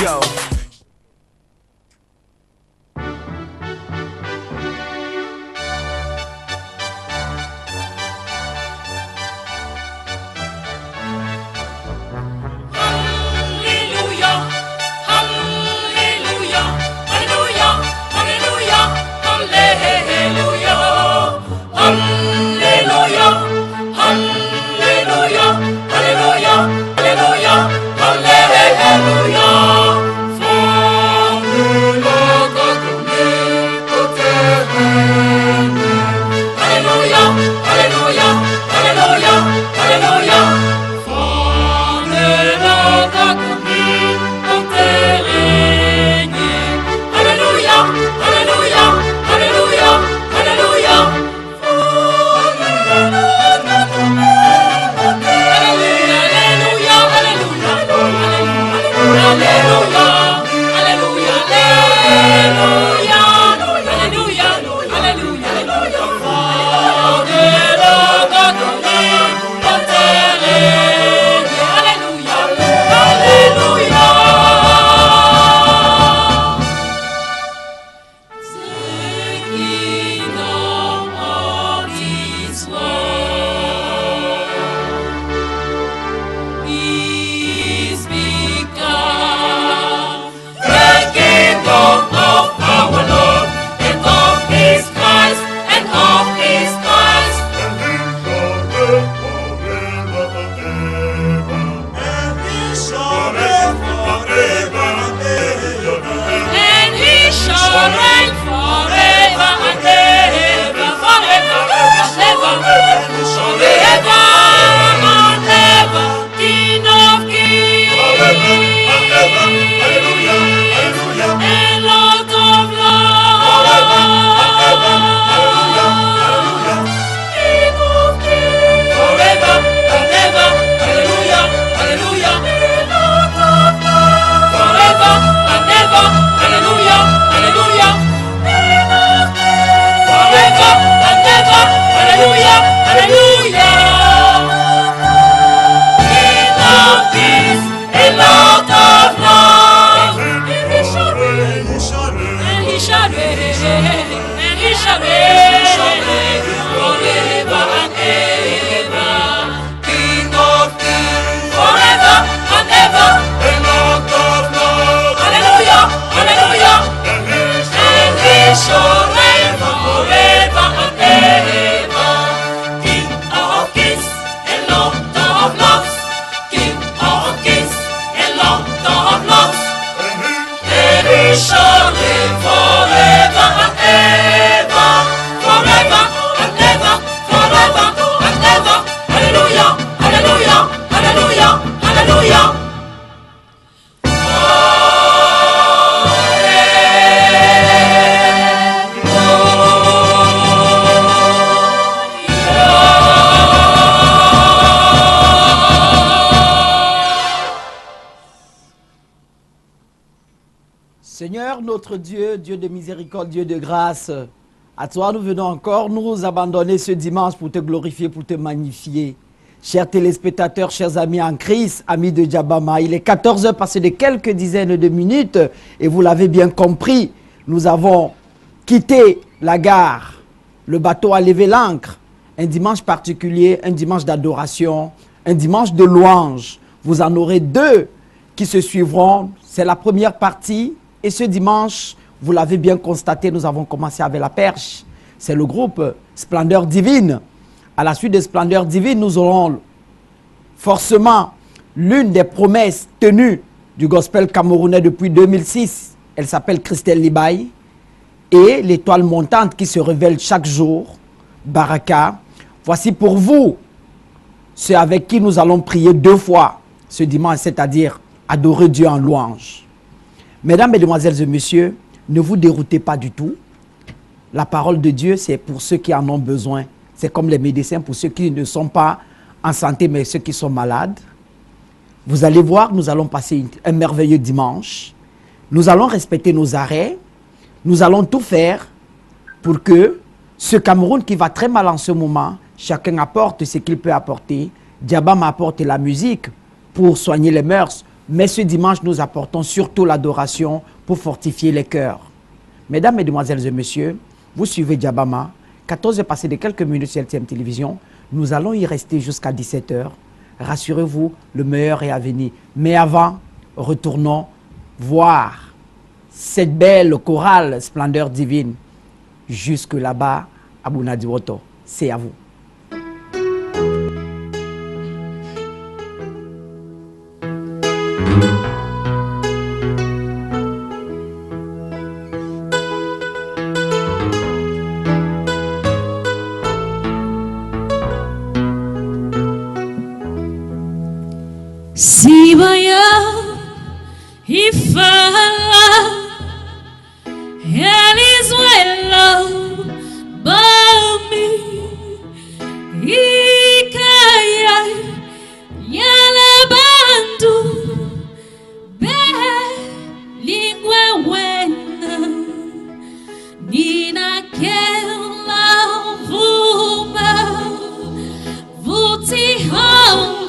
Yo. Seigneur notre Dieu, Dieu de miséricorde, Dieu de grâce, à toi nous venons encore nous abandonner ce dimanche pour te glorifier, pour te magnifier. Chers téléspectateurs, chers amis en Christ, amis de Djabama, il est 14 h passé de quelques dizaines de minutes et vous l'avez bien compris, nous avons quitté la gare, le bateau a levé l'ancre, un dimanche particulier, un dimanche d'adoration, un dimanche de louange. Vous en aurez deux qui se suivront, c'est la première partie. Et ce dimanche, vous l'avez bien constaté, nous avons commencé avec la perche. C'est le groupe Splendeur Divine. À la suite de Splendeur Divine, nous aurons forcément l'une des promesses tenues du gospel camerounais depuis 2006. Elle s'appelle Christelle Libaye. Et l'étoile montante qui se révèle chaque jour, Baraka. Voici pour vous ceux avec qui nous allons prier 2 fois ce dimanche, c'est-à-dire adorer Dieu en louange. Mesdames, Mesdemoiselles et Messieurs, ne vous déroutez pas du tout. La parole de Dieu, c'est pour ceux qui en ont besoin. C'est comme les médecins pour ceux qui ne sont pas en santé, mais ceux qui sont malades. Vous allez voir, nous allons passer un merveilleux dimanche. Nous allons respecter nos arrêts. Nous allons tout faire pour que ce Cameroun qui va très mal en ce moment, chacun apporte ce qu'il peut apporter. Djabama apporte la musique pour soigner les mœurs, Mais ce dimanche, nous apportons surtout l'adoration pour fortifier les cœurs. Mesdames, Mesdemoiselles et Messieurs, vous suivez Djabama, 14h passé de quelques minutes sur LTM Télévision. Nous allons y rester jusqu'à 17h. Rassurez-vous, le meilleur est à venir. Mais avant, retournons voir cette belle chorale Splendeur divine. Jusque là-bas, à Bounadiwoto. C'est à vous. Sibaya ifala Eliswelo bami ikaya yala bantu be lingwe wena nina kela vuma vuti hongo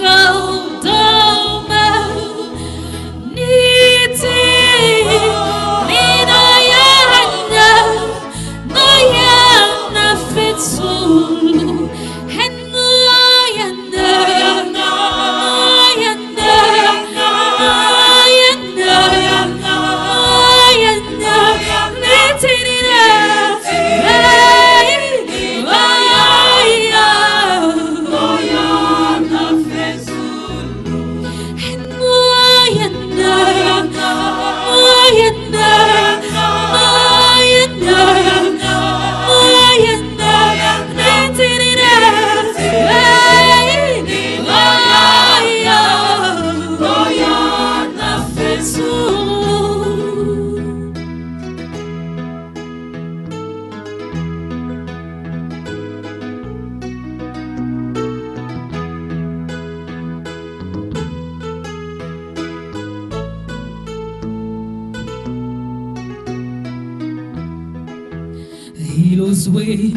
Hilos way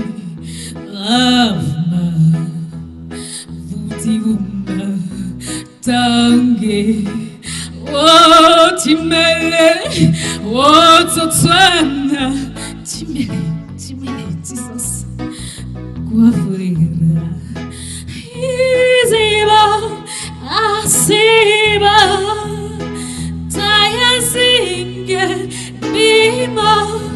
Rafma Vutivuma Tange Timele Totwana Timele Jesus Guafrira Iziba Asiba Taya Singe Bima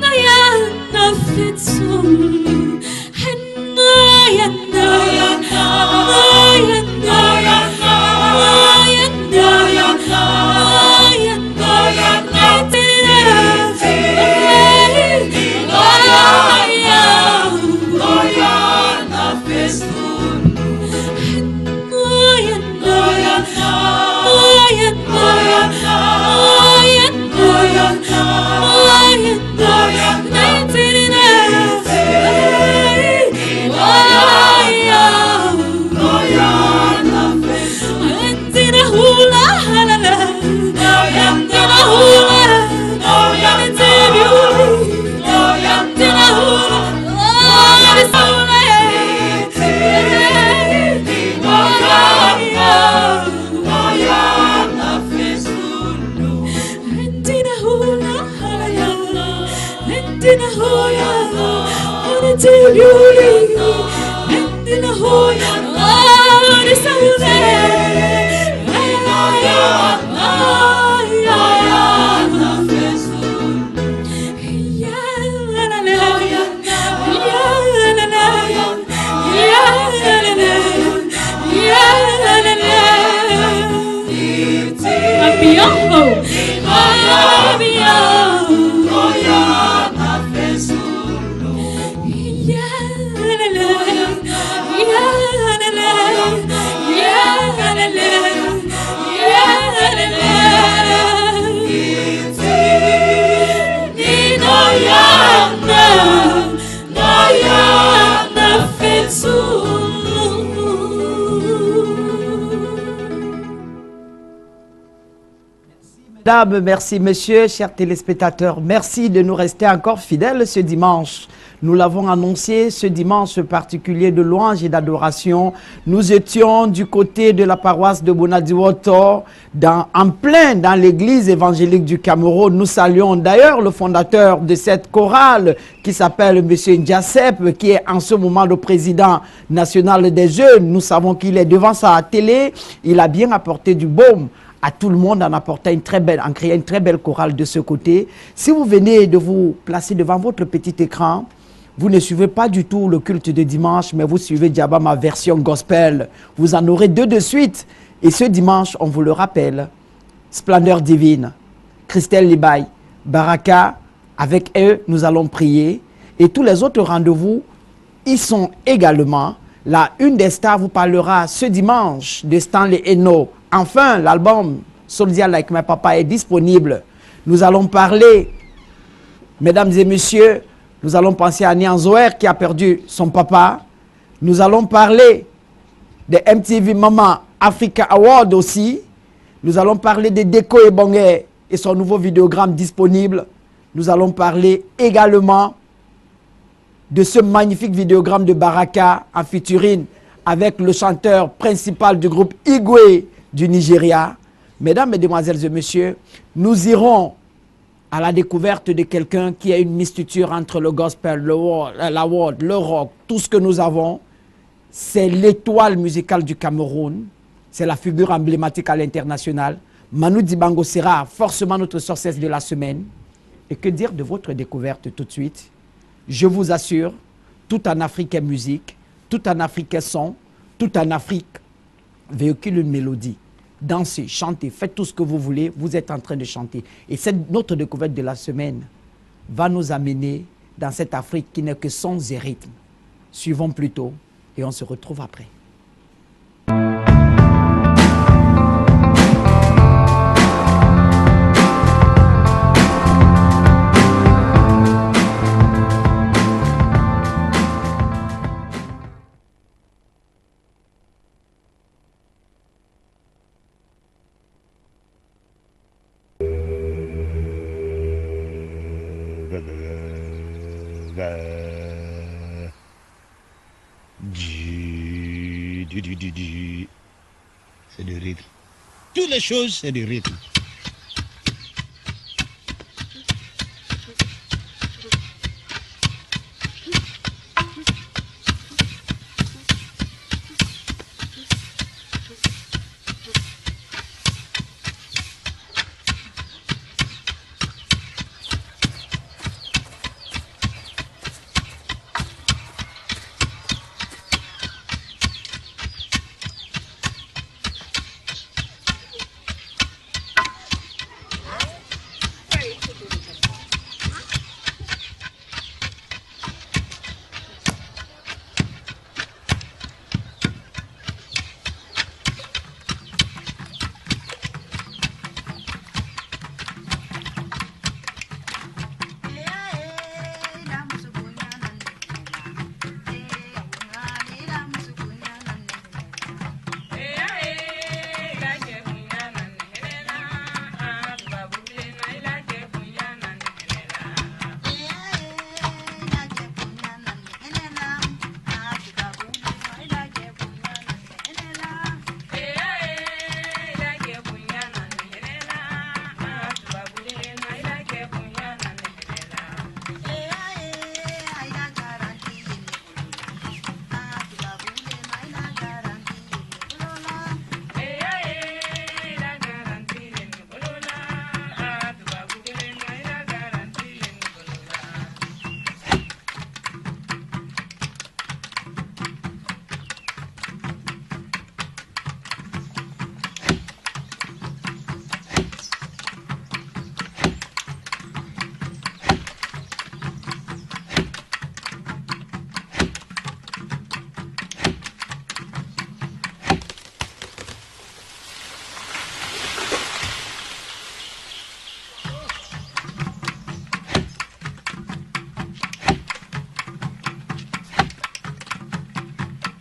Nayana Fitsul Mesdames, merci messieurs, chers téléspectateurs, merci de nous rester encore fidèles ce dimanche. Nous l'avons annoncé ce dimanche particulier de louange et d'adoration. Nous étions du côté de la paroisse de Bonadiwoto, en plein dans l'église évangélique du Cameroun. Nous saluons d'ailleurs le fondateur de cette chorale qui s'appelle M. Ndiasep, qui est en ce moment le président national des jeunes. Nous savons qu'il est devant sa télé. Il a bien apporté du baume à tout le monde en apportant en créant une très belle chorale de ce côté. Si vous venez de vous placer devant votre petit écran, vous ne suivez pas du tout le culte de dimanche, mais vous suivez Diabama version gospel. Vous en aurez deux de suite. Et ce dimanche, on vous le rappelle, Splendeur divine, Christelle Libaye, Baraka, avec eux, nous allons prier. Et tous les autres rendez-vous, ils sont également. La Une des stars vous parlera ce dimanche de Stanley Eno. Enfin, l'album Soldier Like My Papa est disponible. Nous allons parler, mesdames et messieurs, nous allons penser à Nian Zoer qui a perdu son papa. Nous allons parler de MTV Mama Africa Award aussi. Nous allons parler de Deko Ebongé et son nouveau vidéogramme disponible. Nous allons parler également de ce magnifique vidéogramme de Baraka en featuring avec le chanteur principal du groupe Igwe du Nigeria. Mesdames, mesdemoiselles et messieurs, nous irons à la découverte de quelqu'un qui a une mixture entre le gospel, la world, le rock, tout ce que nous avons. C'est l'étoile musicale du Cameroun. C'est la figure emblématique à l'international. Manu Dibango sera forcément notre sorcière de la semaine. Et que dire de votre découverte tout de suite? Je vous assure, tout en Afrique est musique, tout en Afrique est son, tout en Afrique véhicule une mélodie. Dansez, chantez, faites tout ce que vous voulez, vous êtes en train de chanter. Et notre découverte de la semaine va nous amener dans cette Afrique qui n'est que sons et rythmes. Suivons plutôt et on se retrouve après. C'est du rythme. Toutes les choses, c'est du rythme.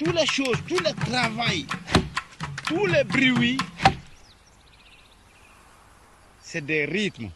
Toutes les choses, tout le travail, tous les bruits, c'est des rythmes.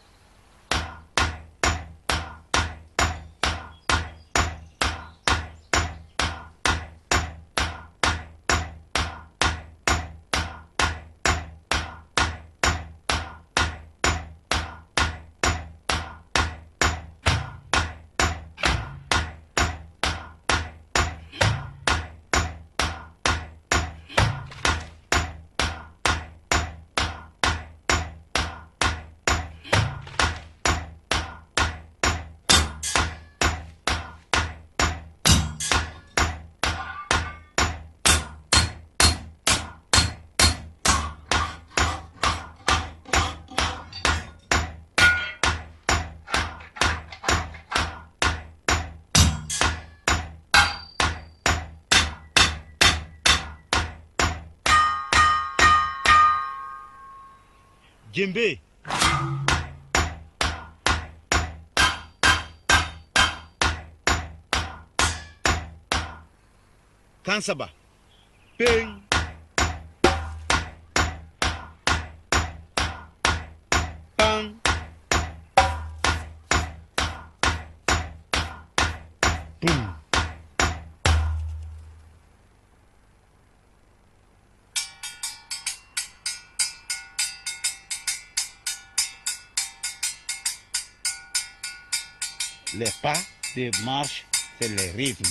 Djembé. Kansaba. Ping. Pang. Boum. Les pas de marche, c'est le rythme.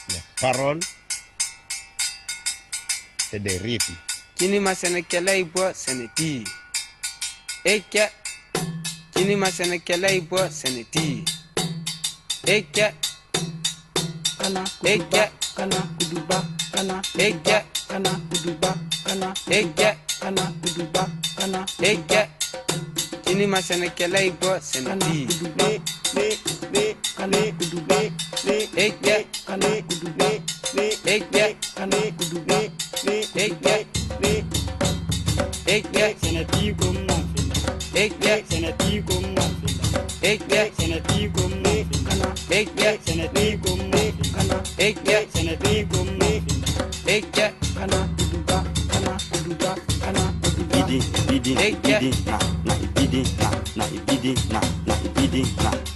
Les paroles, c'est des rythmes. Kini masenekela ibo seneti. Eke. Kini masenekela ibo seneti. Eke. Kana Eke. kana kuduba kana Eke. kana kuduba kana Eke. kana kuduba kana Eke. Kini masenekela ibo kana seneti. kuduba kana kuduba Eke. kana kuduba Eke. kana kuduba Eke. Eke. Senati gomma finda. Eke. Senati gomma finda. Eke. Senati gomma finda. Eke. Senati gomma finda. Eke. Senati gomma finda. Eke. kana kuduba kana kuduba kana kuduba Eke.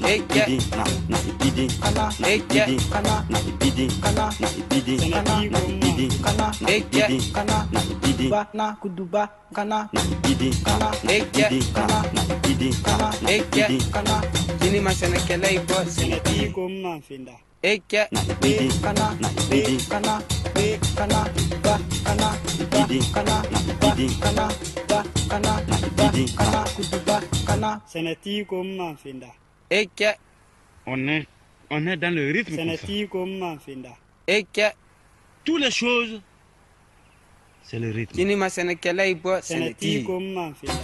Eke. kana Eke. kana kana Senati gomma. kana Eke. kana kuduba na kuduba kana kana Eke. kana kana Eke. kana Kini masenekela ibo Senati seneti. gomma finda. Eke. kana kana kana ba kana ba kana ba kana ba kana ba kana kuduba kana Senati gomma finda. Eke. On est dans le rythme. Comme ça. Senati gomma finda. Eke. Toutes les choses, c'est le rythme. Kini masenekela ibo Senati seneti. gomma finda.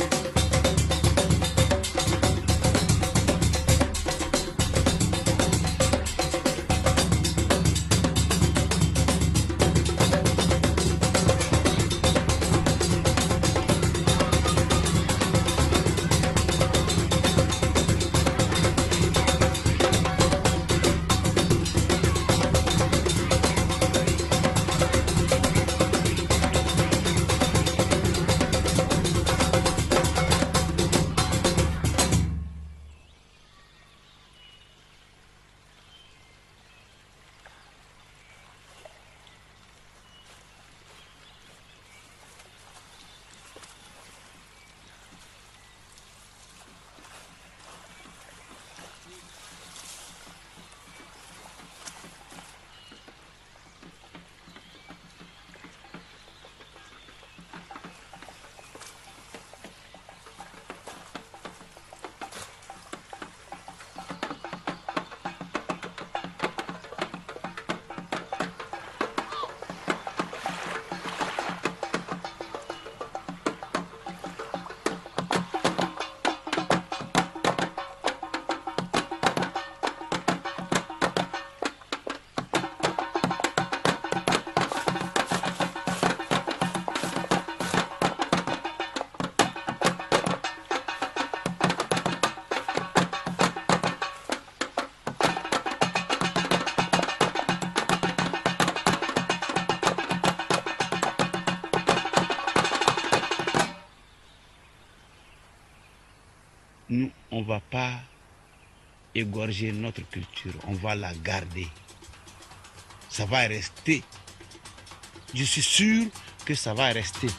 Nous, on ne va pas égorger notre culture, on va la garder. Ça va rester. Je suis sûr que ça va rester.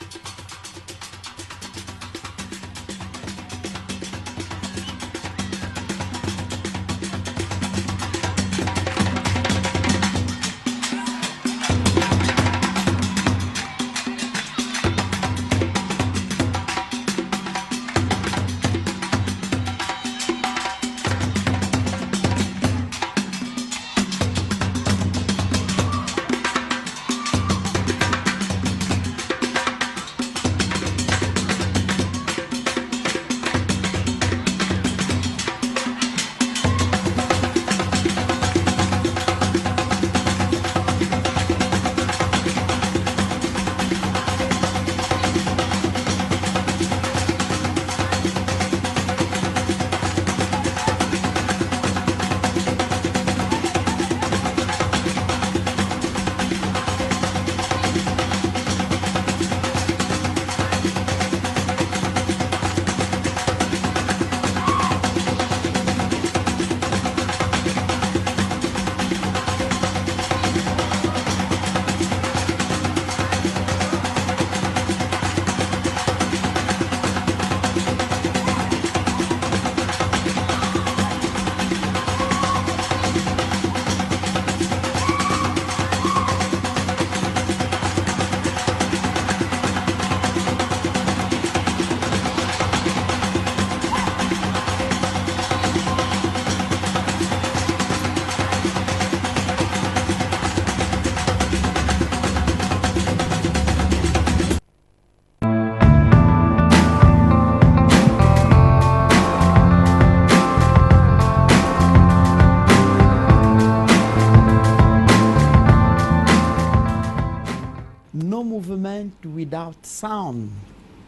without sound.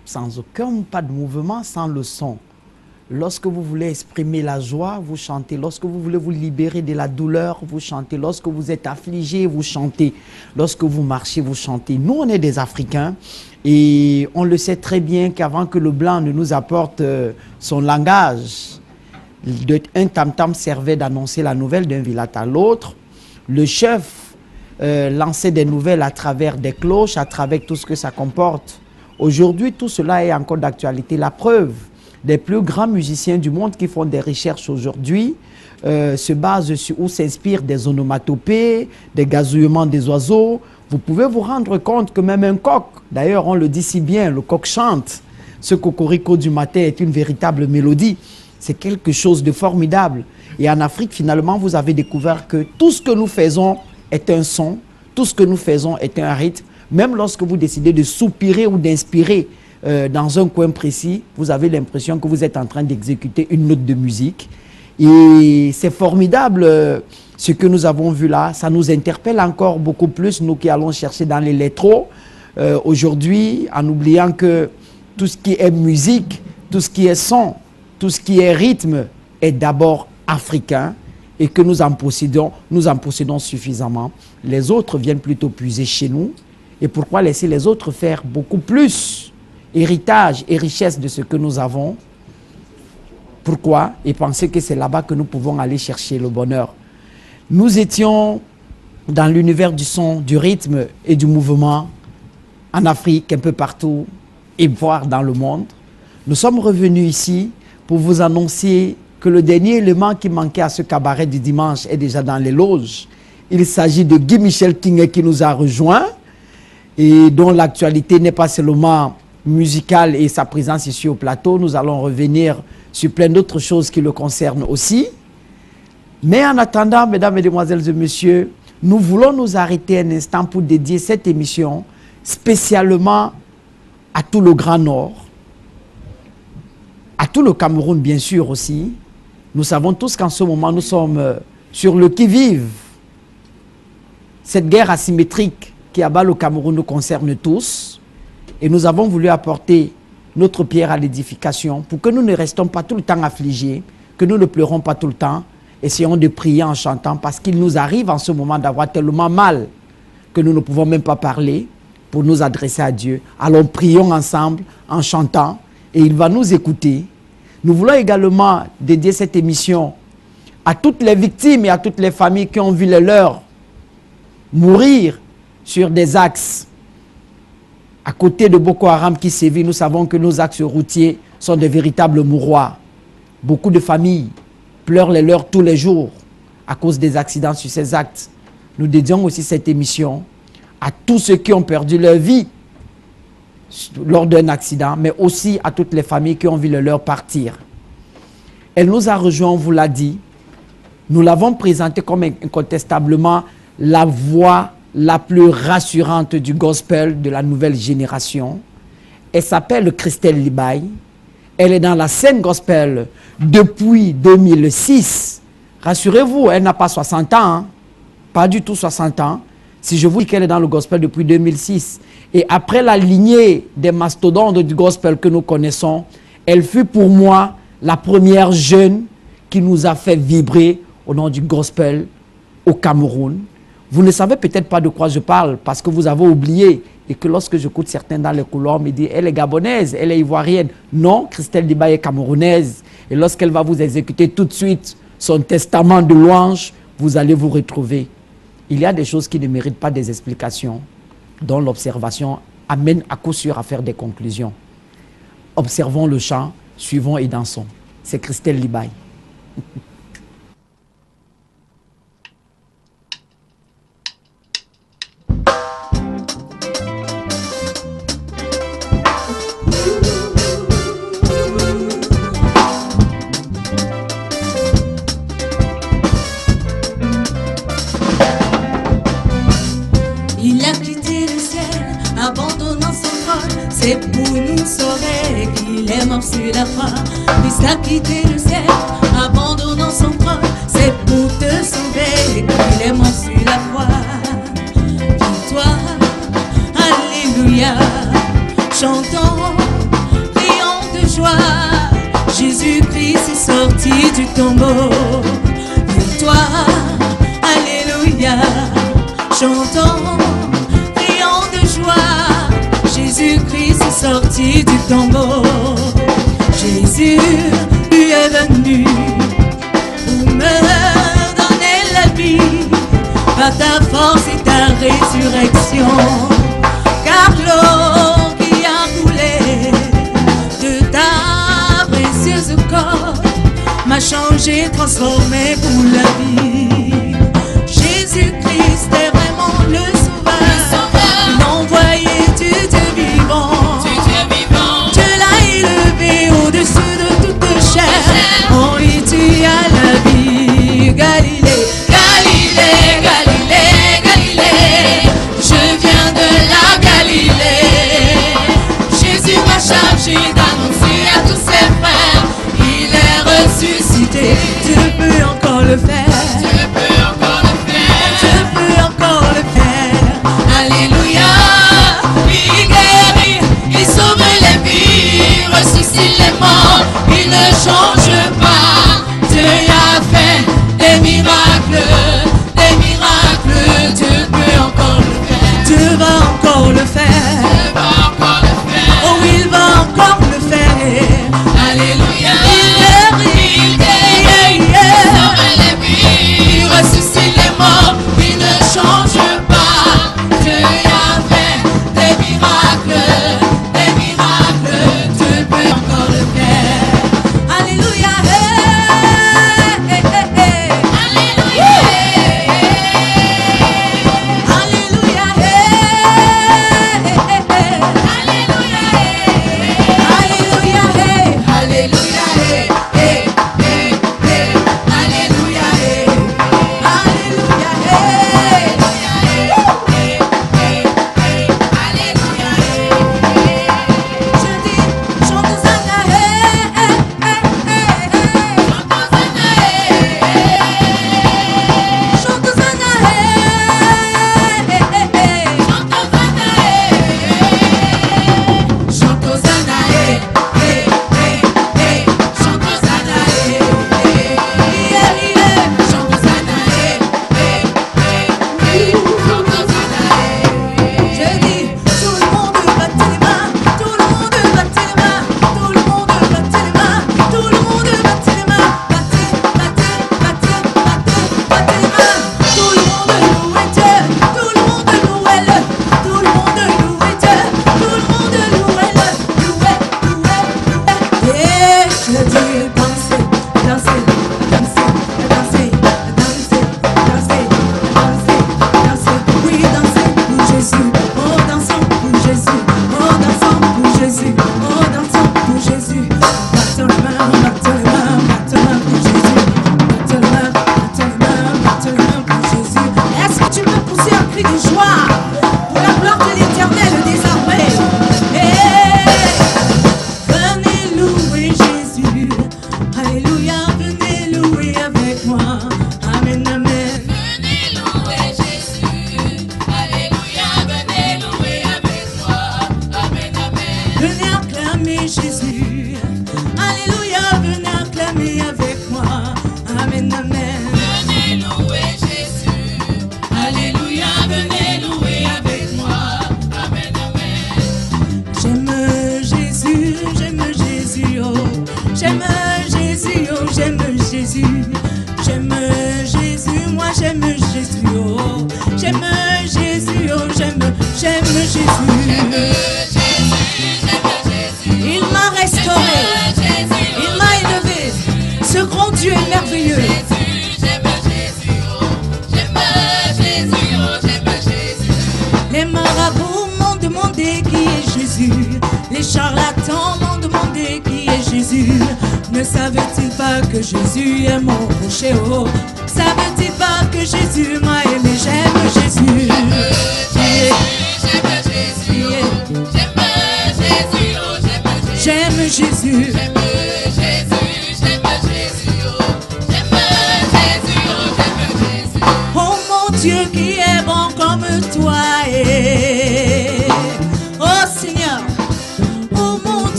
Sans aucun pas de mouvement, sans le son. Lorsque vous voulez exprimer la joie, vous chantez. Lorsque vous voulez vous libérer de la douleur, vous chantez. Lorsque vous êtes affligé, vous chantez. Lorsque vous marchez, vous chantez. Nous, on est des Africains et on le sait très bien qu'avant que le blanc ne nous apporte son langage, un tam-tam servait d'annoncer la nouvelle d'un village à l'autre. Le chef lançait des nouvelles à travers des cloches, à travers tout ce que ça comporte. Aujourd'hui, tout cela est encore d'actualité. La preuve, des plus grands musiciens du monde qui font des recherches aujourd'hui se basent sur ou s'inspirent des onomatopées, des gazouillements des oiseaux. Vous pouvez vous rendre compte que même un coq, d'ailleurs on le dit si bien, le coq chante. Ce cocorico du matin est une véritable mélodie. C'est quelque chose de formidable. Et en Afrique, finalement, vous avez découvert que tout ce que nous faisons est un son, tout ce que nous faisons est un rythme. Même lorsque vous décidez de soupirer ou d'inspirer dans un coin précis, vous avez l'impression que vous êtes en train d'exécuter une note de musique. Et c'est formidable ce que nous avons vu là. Ça nous interpelle encore beaucoup plus, nous qui allons chercher dans l'électro aujourd'hui, en oubliant que tout ce qui est musique, tout ce qui est son, tout ce qui est rythme est d'abord africain et que nous en possédons suffisamment. Les autres viennent plutôt puiser chez nous. Et pourquoi laisser les autres faire beaucoup plus héritage et richesse de ce que nous avons? Pourquoi? Et penser que c'est là-bas que nous pouvons aller chercher le bonheur. Nous étions dans l'univers du son, du rythme et du mouvement en Afrique, un peu partout, et voire dans le monde. Nous sommes revenus ici pour vous annoncer que le dernier élément qui manquait à ce cabaret du dimanche est déjà dans les loges. Il s'agit de Guy Michel King qui nous a rejoints et dont l'actualité n'est pas seulement musicale et sa présence ici au plateau. Nous allons revenir sur plein d'autres choses qui le concernent aussi. Mais en attendant, mesdames, mesdemoiselles et messieurs, nous voulons nous arrêter un instant pour dédier cette émission spécialement à tout le Grand Nord, à tout le Cameroun bien sûr aussi. Nous savons tous qu'en ce moment, nous sommes sur le qui-vive. Cette guerre asymétrique qui abat le Cameroun nous concerne tous. Et nous avons voulu apporter notre pierre à l'édification pour que nous ne restons pas tout le temps affligés, que nous ne pleurons pas tout le temps. Essayons de prier en chantant parce qu'il nous arrive en ce moment d'avoir tellement mal que nous ne pouvons même pas parler pour nous adresser à Dieu. Alors prions ensemble en chantant et il va nous écouter. Nous voulons également dédier cette émission à toutes les victimes et à toutes les familles qui ont vu les leurs mourir sur des axes. À côté de Boko Haram qui sévit, nous savons que nos axes routiers sont de véritables mouroirs. Beaucoup de familles pleurent les leurs tous les jours à cause des accidents sur ces actes. Nous dédions aussi cette émission à tous ceux qui ont perdu leur vie lors d'un accident, mais aussi à toutes les familles qui ont vu le leur partir. Elle nous a rejoint, on vous l'a dit. Nous l'avons présentée comme incontestablement la voix la plus rassurante du gospel de la nouvelle génération. Elle s'appelle Christelle Libaye. Elle est dans la scène gospel depuis 2006. Rassurez-vous, elle n'a pas 60 ans, hein? Pas du tout 60 ans. Si je vous dis qu'elle est dans le gospel depuis 2006, et après la lignée des mastodontes du gospel que nous connaissons, elle fut pour moi la première jeune qui nous a fait vibrer au nom du gospel au Cameroun. Vous ne savez peut-être pas de quoi je parle parce que vous avez oublié et que lorsque j'écoute certains dans les couloirs, on me dit elle est gabonaise, elle est ivoirienne. Non, Christelle Libaye est camerounaise. Et lorsqu'elle va vous exécuter tout de suite son testament de louange, vous allez vous retrouver. Il y a des choses qui ne méritent pas des explications, dont l'observation amène à coup sûr à faire des conclusions. Observons le chant, suivons et dansons. C'est Christelle Libaye. C'est pour nous sauver qu'il est mort sur la croix. Christ a quitté le ciel, abandonnant son trône. C'est pour te sauver qu'il est mort sur la croix. Victoire, alléluia. chantons, crions de joie. Jésus-Christ est sorti du tombeau. Victoire, alléluia. Chantons, crions de joie. Jésus-Christ est sorti du tombeau. Jésus, tu es venu pour me donner la vie par ta force et ta résurrection. Car l'eau qui a coulé de ta précieuse corps m'a changé, transformé pour la vie. Jésus-Christ est vraiment le sauveur, l'envoyé du Dieu vivant. Dieu l'a élevé au-dessus de toute chair. En lui tu as la vie. Galilée, Galilée, Galilée, Galilée, je viens de la Galilée. Jésus m'a chargé d'annoncer à tous ses frères qu'il est ressuscité. Tu peux encore le faire. Tu peux encore le faire. Tu peux encore le faire. Alléluia. Il guérit, il sauve les vies, ressuscite les morts, il ne change pas. Dieu a fait des miracles, Dieu peut encore le faire. Dieu va encore le faire. Oh, il va encore le faire. Alléluia. Il guérit, il sauve les vies, il ressuscite les morts, il ne change pas. Dieu a fait des miracles, Dieu peut encore le faire. Alléluia. Alléluia. Alléluia. Les charlatans m'ont demandé qui est Jésus. Ne savait-il pas que Jésus est mon rocher? Oh, savait-il pas que Jésus m'a aimé? J'aime Jésus. J'aime Jésus. Oh mon Dieu qui est bon comme toi. Oh Seigneur,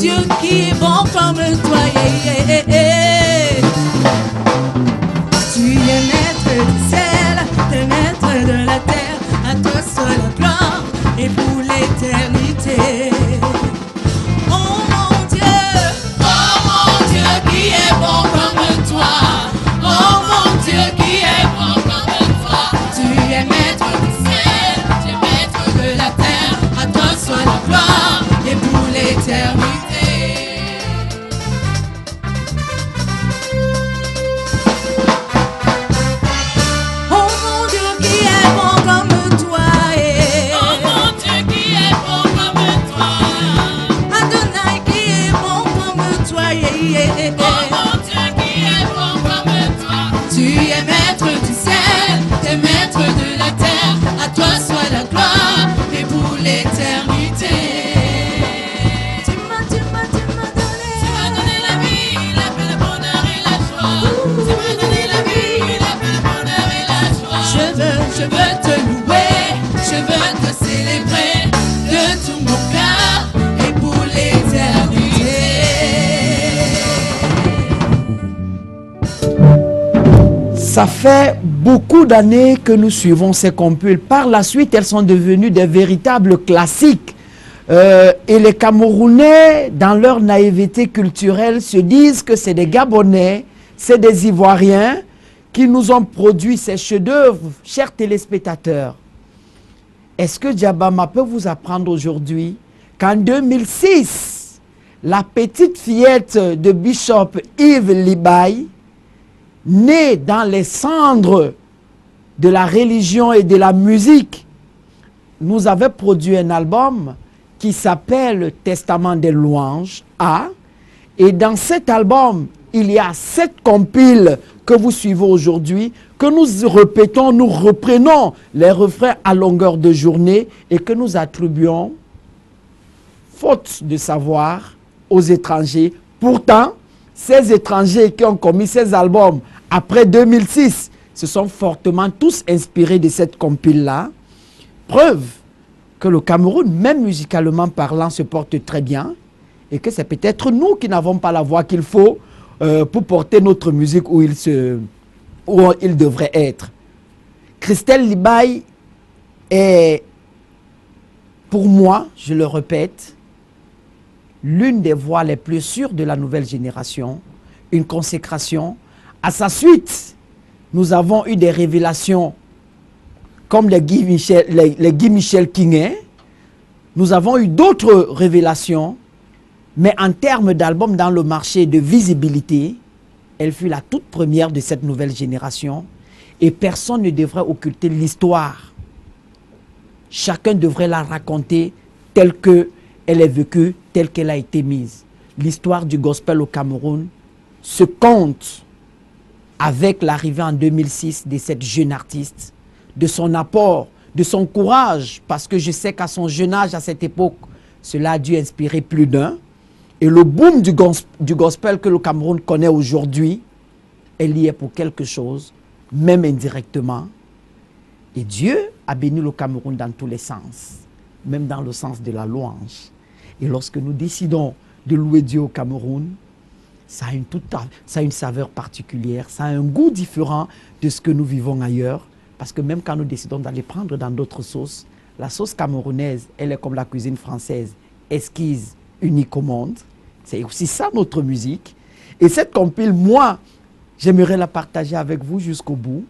Dieu qui est bon comme toi. Tu es maître du ciel, tu es maître de la terre. À toi soit la gloire et pour l'éternité. Oh mon Dieu qui est bon comme toi. Oh mon Dieu qui est bon comme toi. Tu es maître du ciel, tu es maître de la terre. À toi soit la gloire et pour l'éternité. Oh mon Dieu qui est bon comme toi. Oh mon Dieu qui est bon comme toi. Adonai qui est bon comme toi. Oh mon Dieu qui est bon comme toi. Tu es maître du ciel, tu es maître de la terre. À toi soit la gloire et pour l'éternité. Tu m'as donné la vie, la paix, le bonheur et la joie. Tu m'as donné la vie, la paix, le bonheur et la joie. Je veux te louer, je veux te célébrer de tout mon cœur et pour l'éternité. Ça fait beaucoup d'années que nous suivons ces compiles. Par la suite, elles sont devenues des véritables classiques. Et les Camerounais, dans leur naïveté culturelle, se disent que c'est des Gabonais, c'est des Ivoiriens qui nous ont produit ces chefs-d'œuvre. Chers téléspectateurs, est-ce que Diabama peut vous apprendre aujourd'hui qu'en 2006, la petite fillette de Bishop Yves Libaye, née dans les cendres de la religion et de la musique, nous avait produit un album qui s'appelle Testament des louanges A. Et dans cet album, il y a 7 compiles que vous suivez aujourd'hui, que nous répétons, nous reprenons les refrains à longueur de journée et que nous attribuons, faute de savoir, aux étrangers. Pourtant, ces étrangers qui ont commis ces albums après 2006 se sont fortement tous inspirés de cette compile-là. Preuve que le Cameroun, même musicalement parlant, se porte très bien et que c'est peut-être nous qui n'avons pas la voix qu'il faut pour porter notre musique où il devrait être. Christelle Libaye est, pour moi, je le répète, l'une des voix les plus sûres de la nouvelle génération, une consécration. À sa suite, nous avons eu des révélations comme les Guy Michel Kingé. Nous avons eu d'autres révélations, mais en termes d'album dans le marché de visibilité, elle fut la toute première de cette nouvelle génération et personne ne devrait occulter l'histoire. Chacun devrait la raconter telle qu'elle est vécue, telle qu'elle a été mise. L'histoire du gospel au Cameroun se compte avec l'arrivée en 2006 de cette jeune artiste, de son apport, de son courage, parce que je sais qu'à son jeune âge, à cette époque, cela a dû inspirer plus d'un. Et le boom du gospel que le Cameroun connaît aujourd'hui, elle y est pour quelque chose, même indirectement. Et Dieu a béni le Cameroun dans tous les sens, même dans le sens de la louange. Et lorsque nous décidons de louer Dieu au Cameroun, ça a une saveur particulière, ça a un goût différent de ce que nous vivons ailleurs. Parce que même quand nous décidons d'aller prendre dans d'autres sauces, la sauce camerounaise, elle est comme la cuisine française, exquise, unique au monde. C'est aussi ça notre musique. Et cette compile, moi, j'aimerais la partager avec vous jusqu'au bout.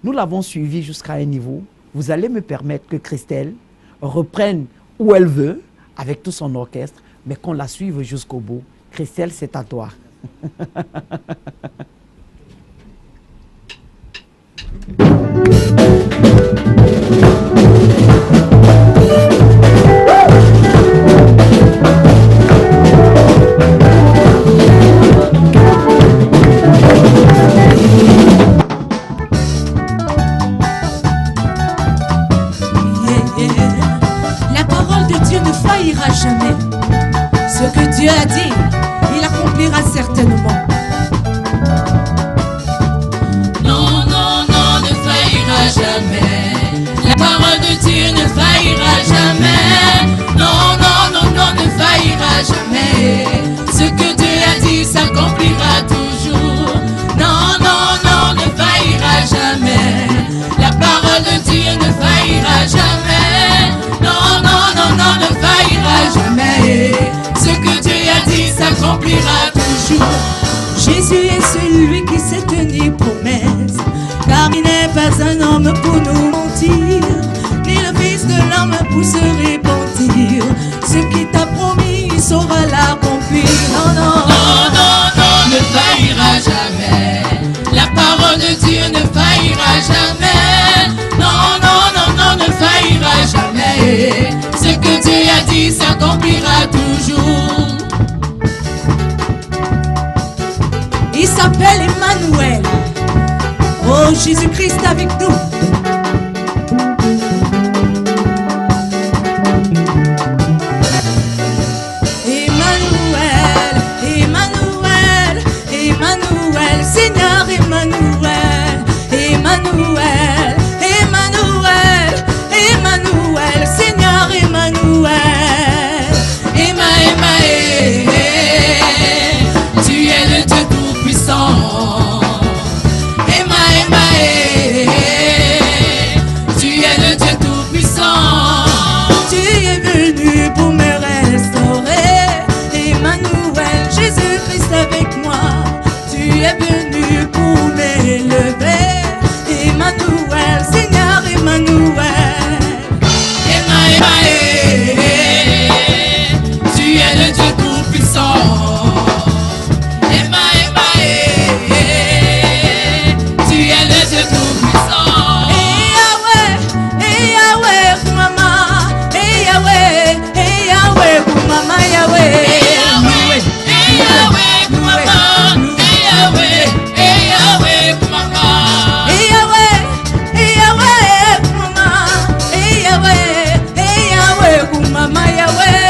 Nous l'avons suivie jusqu'à un niveau. Vous allez me permettre que Christelle reprenne où elle veut, avec tout son orchestre, mais qu'on la suive jusqu'au bout. Christelle, c'est à toi. La parole de Dieu ne faillira jamais. Ce que Dieu a dit, il accomplira certainement. Non, non, non, ne faillira jamais. La parole de Dieu ne faillira jamais. Non, non, non, non, ne faillira jamais. s'accomplira toujours. Jésus est celui qui s'est tenu promesse, car il n'est pas un homme pour nous mentir, ni le fils de l'homme pour se repentir. Ce qui t'a promis, il saura l'accomplir. Non, non, non, non, non, ne faillira jamais. La parole de Dieu ne faillira jamais. Non, non, non, non, ne faillira jamais. Ce que Dieu a dit s'accomplira toujours. Il s'appelle Emmanuel. Oh, Jésus-Christ avec nous. Emmanuel, Emmanuel, Emmanuel, Seigneur Emmanuel, Emmanuel, Emmanuel, Emmanuel, Seigneur Emmanuel. Emma, Emma, tu es le Dieu tout-puissant. Emma, Emma, tu es le Dieu tout-puissant. Tu es venu pour me restaurer. Emmanuel, Jésus-Christ avec moi. Tu es venu pour m'élever. Emmanuel, Seigneur Emmanuel. Emma, Emma, tu es le Dieu tout-puissant. Emma, Emma, tu es le Dieu tout-puissant. Et Yahweh, pour maman. Et Yahweh, pour maman, Yahweh. Et Yahweh, pour maman. Et Yahweh, pour maman. Et Yahweh, pour maman. Et Yahweh, pour maman, Yahweh.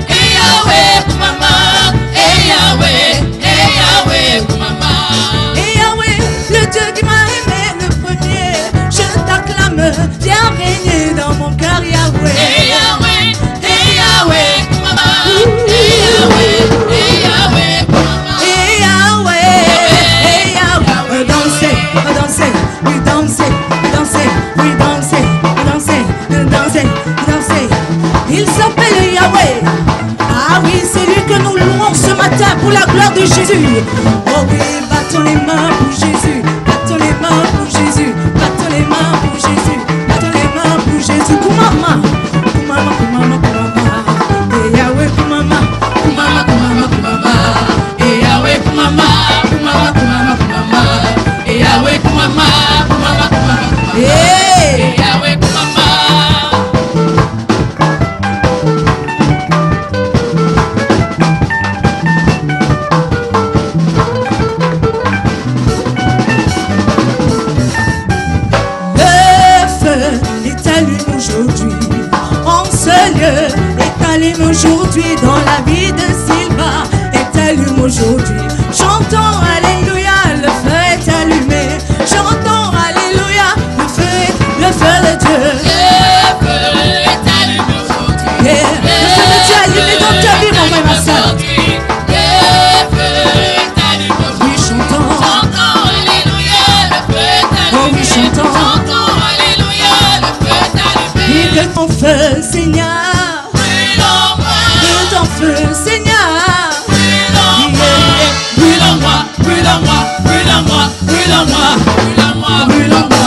Et Yahweh, pour maman. Et Yahweh, pour maman. Et Yahweh, le Dieu qui m'a aimé le premier, je t'acclame, viens régner dans mon cœur, Yahweh. Et Yahweh, pour maman. Et Yahweh, pour maman. Et Yahweh, danser, danser, oui danser, danser, oui danser, danser, danser, danser. Il s'appelle Yahweh. Ah oui, c'est lui que nous louons ce matin pour la gloire de Jésus. Oh oui, battons les mains pour Jésus, battons les mains pour Jésus, battons les mains pour Jésus, battons les mains pour Jésus. Pour maman, pour maman, pour maman, pour maman. Et Yahweh pour maman, pour maman, pour maman, pour maman. Et Yahweh pour maman, pour maman, pour maman, pour maman. Et Yahweh pour maman, pour maman, pour maman, pour maman. Et Yahweh pour maman. Aujourd'hui, en ce lieu, est allumé aujourd'hui dans la vie de Sylva, est allumé aujourd'hui. Chantons Alléluia, le feu est allumé. Chantons Alléluia, le feu de Dieu. Le feu est allumé aujourd'hui. Yeah. Le feu de Dieu allumé dans ta vie, mon frère, ma soeur. Le feu est allumé aujourd'hui. Oui, chantons. Chantons Alléluia, le feu est allumé. Oh oui, chantons. Chantons Alléluia, le feu est allumé. Et que ton feu, Seigneur, brûle en moi. Que ton feu, Seigneur, brûle en moi. Brûle en moi, brûle en moi, brûle en moi, brûle en moi, brûle en moi, brûle en moi,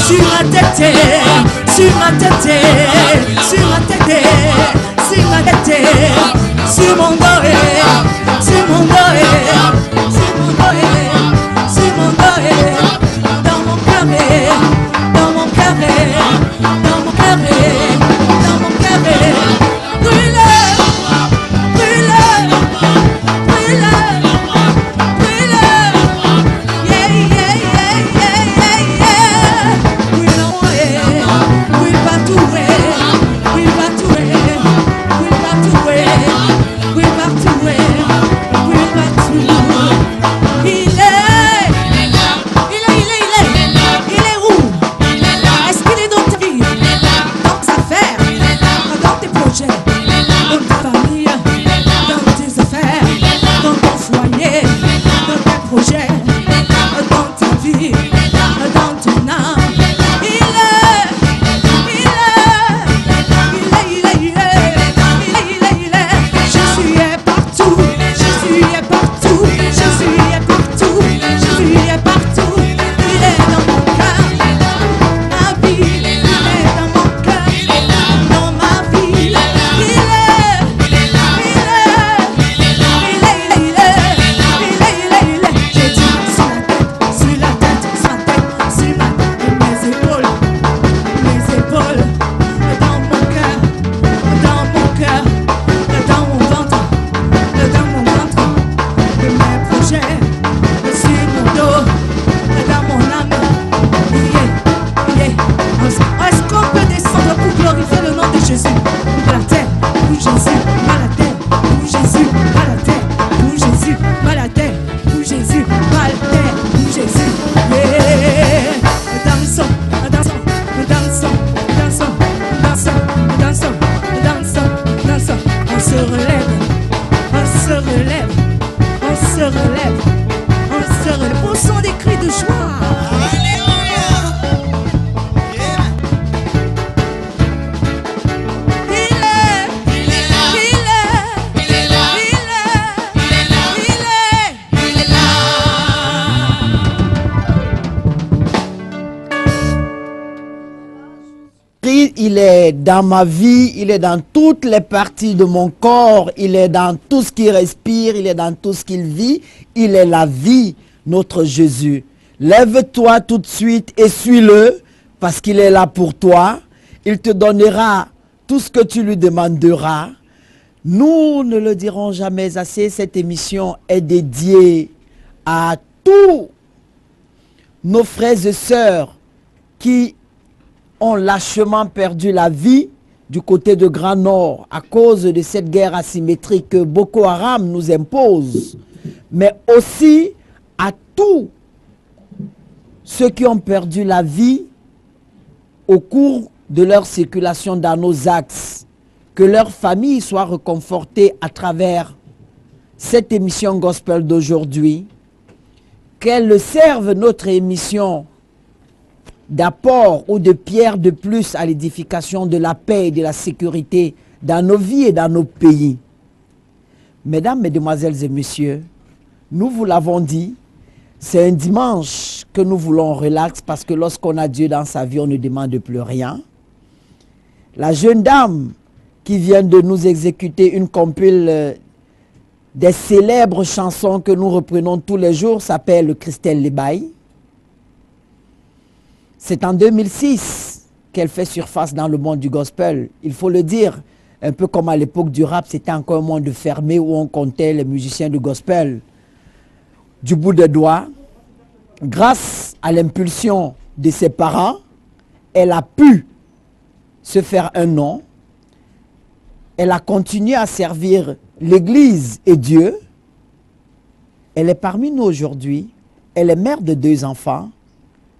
sur ma tête, sur ma tête, sur ma tête, sur mon dos, sur mon dos, sur mon dos, sur mon dos, dans mon cœur, dans mon cœur, dans mon cœur, dans mon cœur, brûle, brûle, brûle, brûle, yeah, yeah, yeah, yeah, yeah, yeah, brûle en moi, brûle partout, brûle partout, brûle partout, brûle partout. il est dans ma vie, il est dans toutes les parties de mon corps, il est dans tout ce qui respire, il est dans tout ce qu'il vit. Il est la vie, notre Jésus. Lève-toi tout de suite et suis-le, parce qu'il est là pour toi. Il te donnera tout ce que tu lui demanderas. Nous ne le dirons jamais assez, cette émission est dédiée à tous nos frères et sœurs qui ont lâchement perdu la vie du côté de Grand Nord à cause de cette guerre asymétrique que Boko Haram nous impose, mais aussi à tous ceux qui ont perdu la vie au cours de leur circulation dans nos axes. Que leur famille soit réconfortée à travers cette émission gospel d'aujourd'hui. Qu'elle serve notre émission d'apport ou de pierre de plus à l'édification de la paix et de la sécurité dans nos vies et dans nos pays. Mesdames, Mesdemoiselles et Messieurs, nous vous l'avons dit, c'est un dimanche que nous voulons relax parce que lorsqu'on a Dieu dans sa vie, on ne demande plus rien. La jeune dame qui vient de nous exécuter une compile des célèbres chansons que nous reprenons tous les jours s'appelle Christelle Libaye. C'est en 2006 qu'elle fait surface dans le monde du gospel. Il faut le dire, un peu comme à l'époque du rap, c'était encore un monde fermé où on comptait les musiciens du gospel du bout des doigts. Grâce à l'impulsion de ses parents, elle a pu se faire un nom. Elle a continué à servir l'Église et Dieu. Elle est parmi nous aujourd'hui. Elle est mère de 2 enfants.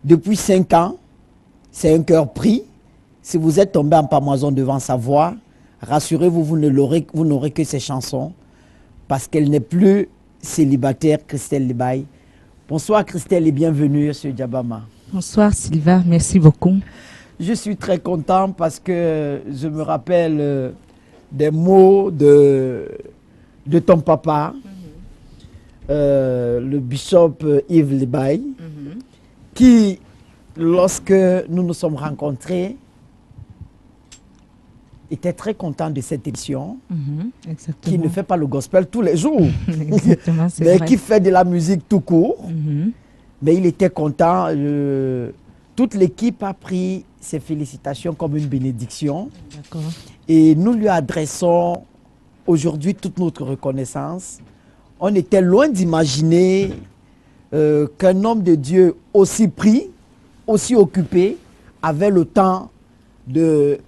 Depuis 5 ans, c'est un cœur pris. Si vous êtes tombé en pamoison devant sa voix, rassurez-vous, vous n'aurez que ses chansons parce qu'elle n'est plus célibataire, Christelle Libaye. Bonsoir Christelle et bienvenue sur Djabama. Bonsoir Sylvain, merci beaucoup. Je suis très content parce que je me rappelle des mots de ton papa, le bishop Yves Libaye, qui, lorsque nous nous sommes rencontrés, était très content de cette émission, qui ne fait pas le gospel tous les jours, mais qui fait de la musique tout court. Mais il était content. Toute l'équipe a pris ses félicitations comme une bénédiction. Et nous lui adressons aujourd'hui toute notre reconnaissance. On était loin d'imaginer qu'un homme de Dieu aussi pris, aussi occupé, avait le temps de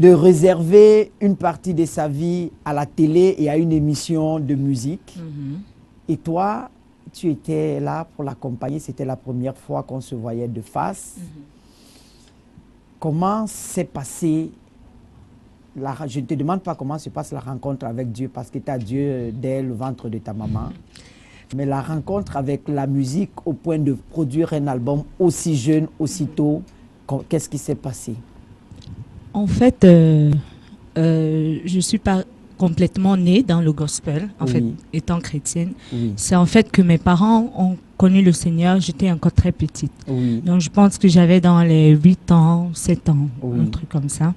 réserver une partie de sa vie à la télé et à une émission de musique. Et toi, tu étais là pour l'accompagner. C'était la première fois qu'on se voyait de face. Comment s'est passé je ne te demande pas comment se passe la rencontre avec Dieu parce que tu as Dieu dès le ventre de ta maman. Mais la rencontre avec la musique au point de produire un album aussi jeune, aussi tôt, qu'est-ce qui s'est passé? En fait, je ne suis pas complètement née dans le gospel, en fait, étant chrétienne. C'est en fait que mes parents ont connu le Seigneur, j'étais encore très petite. Donc je pense que j'avais dans les 8 ans, 7 ans, un truc comme ça.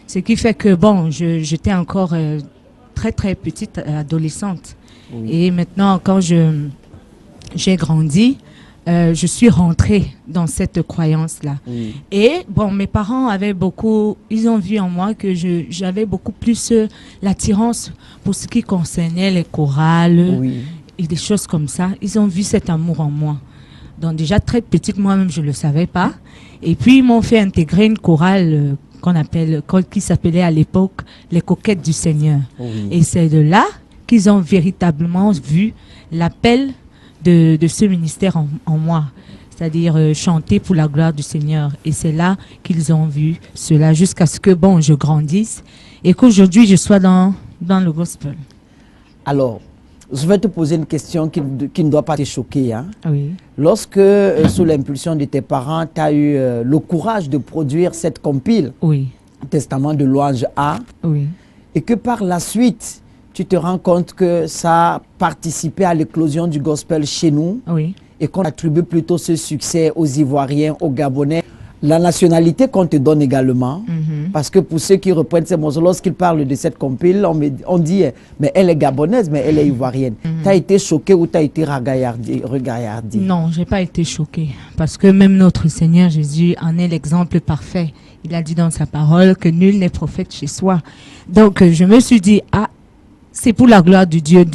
Ce qui fait que, bon, j'étais encore très très petite, adolescente. Et maintenant, quand j'ai grandi, je suis rentrée dans cette croyance-là. Et bon, mes parents avaient ils ont vu en moi que j'avais beaucoup plus l'attirance pour ce qui concernait les chorales et des choses comme ça. Ils ont vu cet amour en moi. Donc déjà très petite, moi-même, je ne le savais pas. Et puis, ils m'ont fait intégrer une chorale qui s'appelait à l'époque les Coquettes du Seigneur. Et c'est de là qu'ils ont véritablement vu l'appel de ce ministère en moi, c'est-à-dire chanter pour la gloire du Seigneur. Et c'est là qu'ils ont vu cela jusqu'à ce que je grandisse et qu'aujourd'hui je sois dans le gospel. Alors, je vais te poser une question qui ne doit pas te choquer. Hein? Lorsque, sous l'impulsion de tes parents, tu as eu le courage de produire cette compile, Testament de louange A, et que par la suite, tu te rends compte que ça a participé à l'éclosion du gospel chez nous et qu'on attribue plutôt ce succès aux Ivoiriens, aux Gabonais, La nationalité qu'on te donne également, parce que pour ceux qui reprennent ces morceaux, lorsqu'ils parlent de cette compile, on dit, mais elle est gabonaise, mais elle est ivoirienne. Tu as été choqué ou tu as été regardé? Non, je n'ai pas été choquée. Parce que même notre Seigneur Jésus en est l'exemple parfait. Il a dit dans sa parole que nul n'est prophète chez soi. Donc, je me suis dit, ah, c'est pour la gloire de Dieu,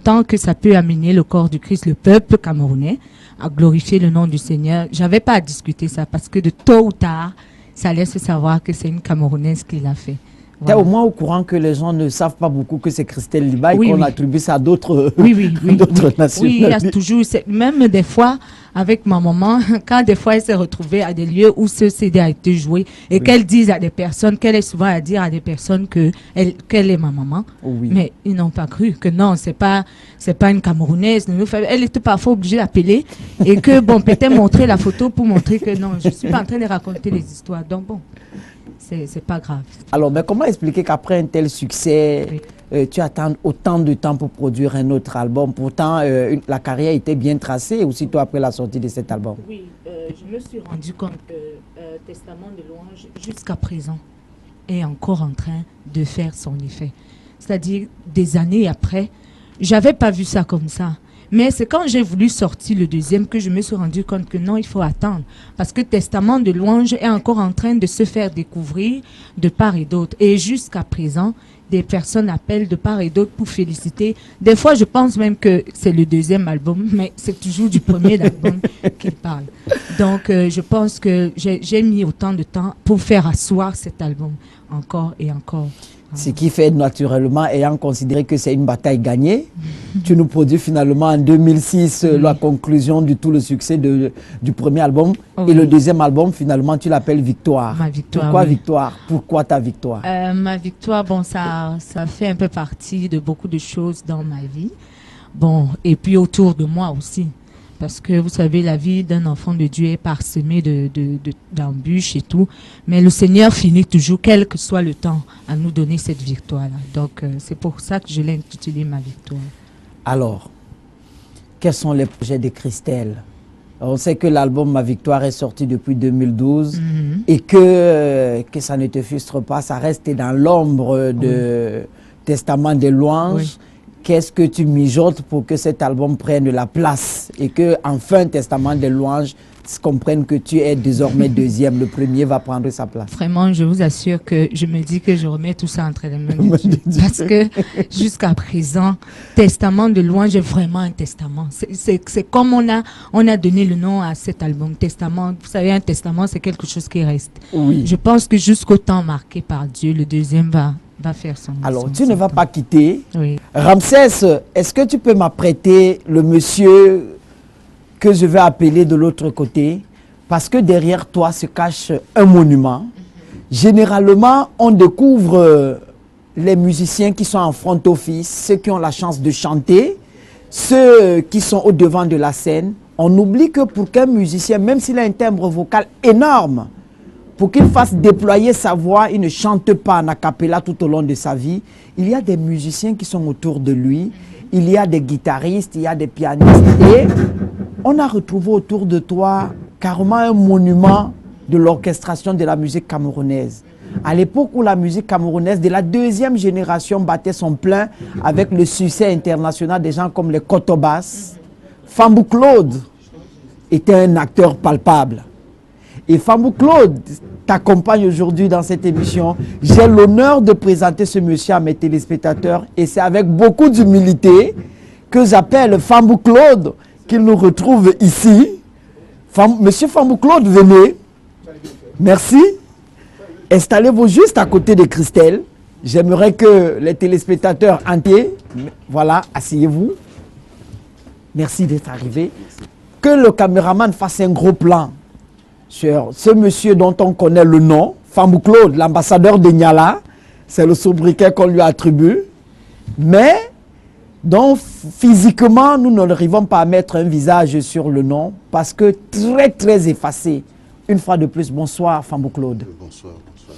tant que ça peut amener le corps du Christ, le peuple camerounais, à glorifier le nom du Seigneur. J'avais pas à discuter ça parce que de tôt ou tard, ça laisse savoir que c'est une Camerounaise qui l'a fait. Tu es au moins au courant que les gens ne savent pas beaucoup que c'est Christelle Liba et qu'on attribue ça à d'autres nationalités. Oui, il y a toujours, même des fois, avec ma maman, quand des fois elle s'est retrouvée à des lieux où ce CD a été joué et qu'elle dise à des personnes, qu'elle est souvent à dire à des personnes qu'elle est ma maman, mais ils n'ont pas cru que non, c'est pas une Camerounaise. Elle était parfois obligée d'appeler et que bon, peut-être montrer la photo pour montrer que non, je suis pas en train de raconter les histoires. Donc bon. C'est pas grave. Alors, mais comment expliquer qu'après un tel succès, tu attends autant de temps pour produire un autre album? Pourtant, la carrière était bien tracée aussitôt après la sortie de cet album. Oui, je me suis rendu compte que Testament de louange, jusqu'à présent, est encore en train de faire son effet. C'est-à-dire, des années après, j'avais pas vu ça comme ça. Mais c'est quand j'ai voulu sortir le deuxième que je me suis rendu compte que non, il faut attendre. Parce que Testament de louange est encore en train de se faire découvrir de part et d'autre. Et jusqu'à présent, des personnes appellent de part et d'autre pour féliciter. Des fois, je pense même que c'est le deuxième album, mais c'est toujours du premier album qu'ils parlent. Donc, je pense que j'ai mis autant de temps pour faire asseoir cet album encore et encore. Ce qui fait naturellement, ayant considéré que c'est une bataille gagnée, tu nous produis finalement en 2006 la conclusion de tout le succès du premier album. Et le deuxième album, finalement, tu l'appelles Victoire. Ma victoire. Pourquoi Victoire? Pourquoi ta victoire? Ma victoire, bon, ça fait un peu partie de beaucoup de choses dans ma vie. Bon, et puis autour de moi aussi. Parce que vous savez, la vie d'un enfant de Dieu est parsemée d'embûches et tout. Mais le Seigneur finit toujours, quel que soit le temps, à nous donner cette victoire-là. Donc, c'est pour ça que je l'ai intitulé Ma victoire. Alors, quels sont les projets de Christelle? On sait que l'album Ma victoire est sorti depuis 2012 et que ça ne te frustre pas, ça reste dans l'ombre de Testament des louanges. Oui. Qu'est-ce que tu mijotes pour que cet album prenne la place et que enfin Testament des louanges comprenne que tu es désormais deuxième, le premier va prendre sa place? Vraiment, je vous assure que je me dis que je remets tout ça entre les mains de Dieu. Parce que jusqu'à présent, Testament de louange est vraiment un testament. C'est comme on a donné le nom à cet album, Testament. Vous savez, un testament, c'est quelque chose qui reste. Oui. Je pense que jusqu'au temps marqué par Dieu, le deuxième va faire son. Alors, tu ne vas pas quitter. Oui. Ramsès, est-ce que tu peux m'apprêter le monsieur que je vais appeler de l'autre côté? Parce que derrière toi se cache un monument. Généralement, on découvre les musiciens qui sont en front office, ceux qui ont la chance de chanter, ceux qui sont au devant de la scène. On oublie que pour qu'un musicien, même s'il a un timbre vocal énorme, pour qu'il fasse déployer sa voix, il ne chante pas en a cappella tout au long de sa vie. Il y a des musiciens qui sont autour de lui. Il y a des guitaristes, il y a des pianistes. Et on a retrouvé autour de toi carrément un monument de l'orchestration de la musique camerounaise. À l'époque où la musique camerounaise de la deuxième génération battait son plein avec le succès international des gens comme les Kotobas, Fambou Claude était un acteur palpable. Et Fambou Claude t'accompagne aujourd'hui dans cette émission. J'ai l'honneur de présenter ce monsieur à mes téléspectateurs et c'est avec beaucoup d'humilité que j'appelle Fambou Claude qu'il nous retrouve ici. Monsieur Fambou Claude, venez. Merci. Installez-vous juste à côté de Christelle. J'aimerais que les téléspectateurs entiers, voilà, asseyez-vous. Merci d'être arrivé. Que le caméraman fasse un gros plan sur ce monsieur dont on connaît le nom, Fambou Claude, l'ambassadeur de Niala. C'est le sobriquet qu'on lui attribue. Mais, donc, physiquement, nous n'arrivons pas à mettre un visage sur le nom parce que très, très effacé. Une fois de plus, bonsoir Fambou Claude. Bonsoir, bonsoir.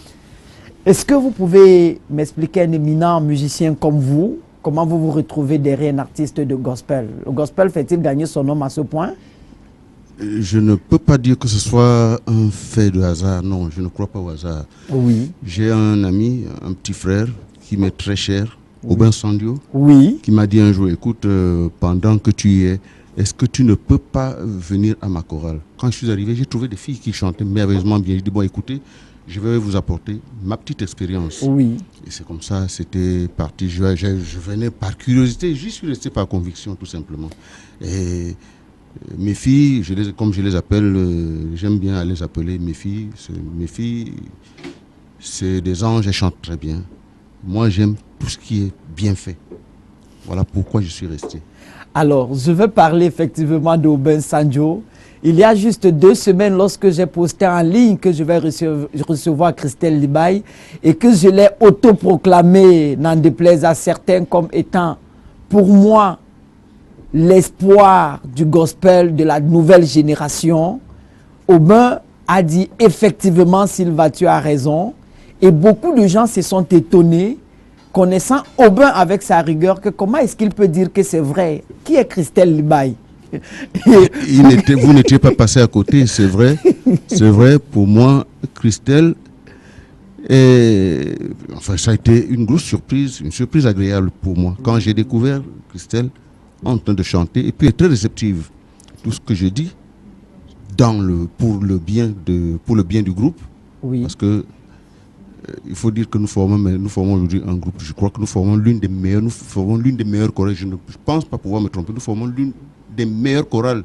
Est-ce que vous pouvez m'expliquer un éminent musicien comme vous, comment vous vous retrouvez derrière un artiste de gospel? Le gospel fait-il gagner son nom à ce point? Je ne peux pas dire que ce soit un fait de hasard. Non, je ne crois pas au hasard. Oui. J'ai un ami, un petit frère, qui m'est très cher, Aubin Sandio, Oui. qui m'a dit un jour, écoute, pendant que tu y es, est-ce que tu ne peux pas venir à ma chorale? Quand je suis arrivé, j'ai trouvé des filles qui chantaient merveilleusement bien. J'ai dit, bon, écoutez, je vais vous apporter ma petite expérience. Oui. Et c'est comme ça, c'était parti. Je venais par curiosité, je suis resté par conviction, tout simplement. Et mes filles, comme je les appelle, j'aime bien les appeler mes filles. Mes filles, c'est des anges, elles chantent très bien. Moi, j'aime tout ce qui est bien fait. Voilà pourquoi je suis resté. Alors, je veux parler effectivement d'Aubin Sandio. Il y a juste 2 semaines, lorsque j'ai posté en ligne que je vais recevoir Christelle Libaye et que je l'ai autoproclamé, n'en déplaise à certains, comme étant, pour moi, l'espoir du gospel de la nouvelle génération, Aubin a dit effectivement, Sylvain, tu as raison. Et beaucoup de gens se sont étonnés, connaissant Aubin avec sa rigueur, que comment est-ce qu'il peut dire que c'est vrai? Qui est Christelle Libaye? Vous n'étiez pas passé à côté, c'est vrai. C'est vrai, pour moi, Christelle, enfin, ça a été une grosse surprise, une surprise agréable pour moi. Quand j'ai découvert Christelle en train de chanter, et puis elle est très réceptive. Tout ce que je dis, pour le bien du groupe, Oui. parce que il faut dire que nous formons aujourd'hui un groupe. Je crois que nous formons l'une des meilleures chorales. Je ne pense pas pouvoir me tromper. Nous formons l'une des meilleures chorales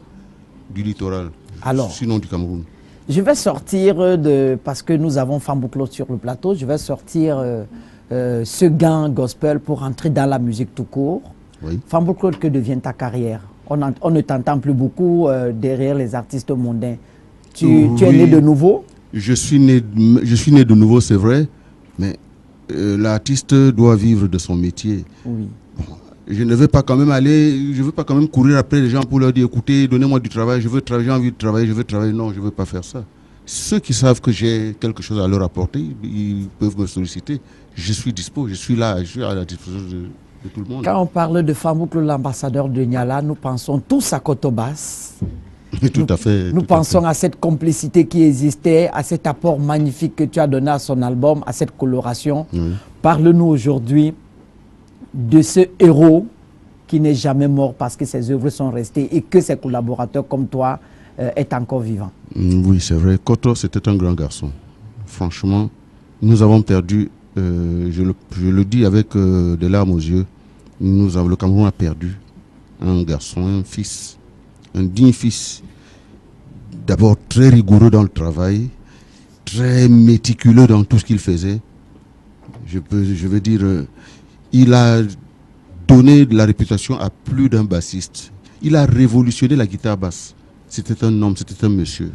du littoral, Alors, sinon du Cameroun. Je vais sortir parce que nous avons Fambou Claude sur le plateau, je vais sortir ce gain gospel pour entrer dans la musique tout court. Oui. Fambou Claude, que devient ta carrière? On ne t'entend plus beaucoup derrière les artistes mondains. Tu es né de nouveau? Je suis né de nouveau, c'est vrai, mais l'artiste doit vivre de son métier. Oui. Bon, je ne veux pas quand même courir après les gens pour leur dire, écoutez, donnez-moi du travail, j'ai envie de travailler, je veux travailler. Non, je ne veux pas faire ça. Ceux qui savent que j'ai quelque chose à leur apporter, ils peuvent me solliciter. Je suis dispo, je suis là, je suis à la disposition de tout le monde. Quand on parle de Fambou Claude, l'ambassadeur de Niala, nous pensons tous à Kotobas. Tout à fait. Nous pensons à cette complicité qui existait, à cet apport magnifique que tu as donné à son album, à cette coloration. Oui. Parle-nous aujourd'hui de ce héros qui n'est jamais mort parce que ses œuvres sont restées et que ses collaborateurs comme toi est encore vivant. Oui, c'est vrai. Koto, c'était un grand garçon. Franchement, nous avons perdu, je le dis avec des larmes aux yeux, le Cameroun a perdu un garçon, un fils, un digne fils, d'abord très rigoureux dans le travail, très méticuleux dans tout ce qu'il faisait. Je veux dire, il a donné de la réputation à plus d'un bassiste. Il a révolutionné la guitare basse. C'était un homme, c'était un monsieur.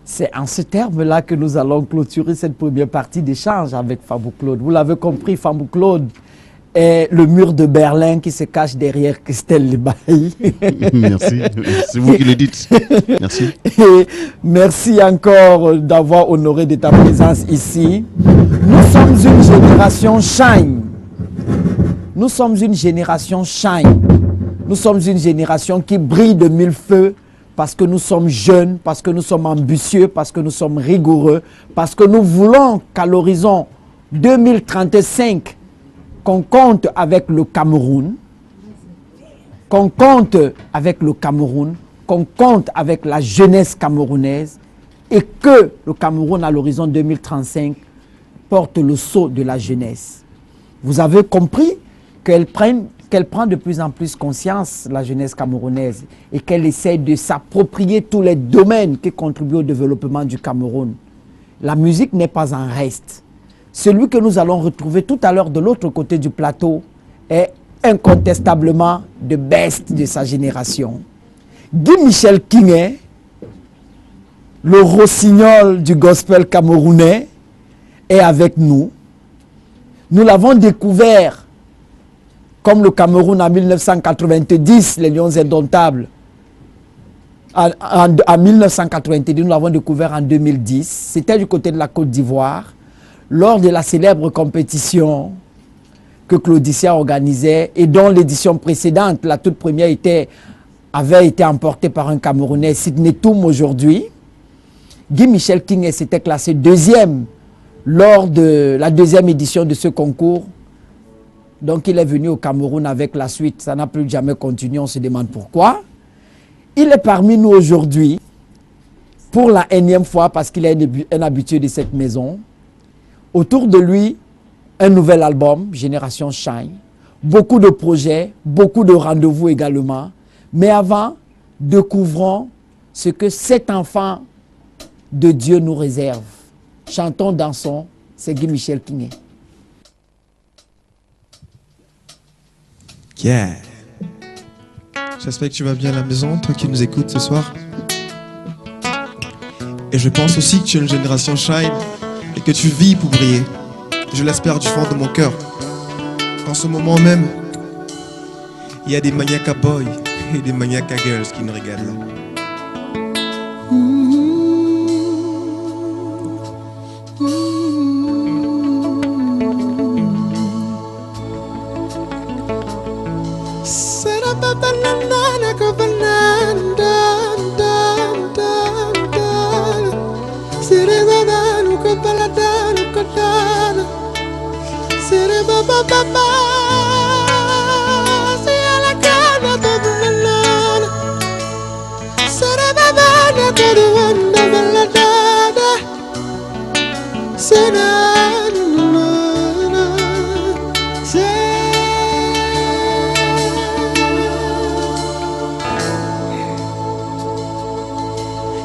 C'est en ce terme-là que nous allons clôturer cette première partie d'échange avec Fambou Claude. Vous l'avez compris, Fambou Claude est le mur de Berlin qui se cache derrière Christelle Libaye. Merci, c'est vous qui le dites. Merci. Et merci encore d'avoir honoré de ta présence ici. Nous sommes une génération shine. Nous sommes une génération shine. Nous sommes une génération qui brille de mille feux parce que nous sommes jeunes, parce que nous sommes ambitieux, parce que nous sommes rigoureux, parce que nous voulons qu'à l'horizon 2035, qu'on compte avec le Cameroun, qu'on compte avec la jeunesse camerounaise et que le Cameroun à l'horizon 2035 porte le sceau de la jeunesse. Vous avez compris qu'elle prend de plus en plus conscience, la jeunesse camerounaise, et qu'elle essaie de s'approprier tous les domaines qui contribuent au développement du Cameroun. La musique n'est pas un reste. Celui que nous allons retrouver tout à l'heure de l'autre côté du plateau est incontestablement le best de sa génération. Guy Michel Kingé, le rossignol du gospel camerounais, est avec nous. Nous l'avons découvert comme le Cameroun en 1990, les Lions Indomptables. En 1990, nous l'avons découvert en 2010. C'était du côté de la Côte d'Ivoire, lors de la célèbre compétition que Claudicia organisait et dont l'édition précédente, la toute première, était avait été emporté par un Camerounais, Sidney Toum aujourd'hui. Guy Michel King s'était classé deuxième lors de la deuxième édition de ce concours. Donc il est venu au Cameroun avec la suite. Ça n'a plus jamais continué, on se demande pourquoi. Il est parmi nous aujourd'hui pour la énième fois parce qu'il est un habitué de cette maison. Autour de lui, un nouvel album, Génération Shine. Beaucoup de projets, beaucoup de rendez-vous également. Mais avant, découvrons ce que cet enfant de Dieu nous réserve. Chantons, dansons, c'est Guy Michel King. Yeah. J'espère que tu vas bien à la maison, toi qui nous écoutes ce soir. Et je pense aussi que tu es une génération shine et que tu vis pour briller. Je l'espère du fond de mon cœur. En ce moment même, il y a des maniaques à boys et des maniaques à girls qui nous regardent là.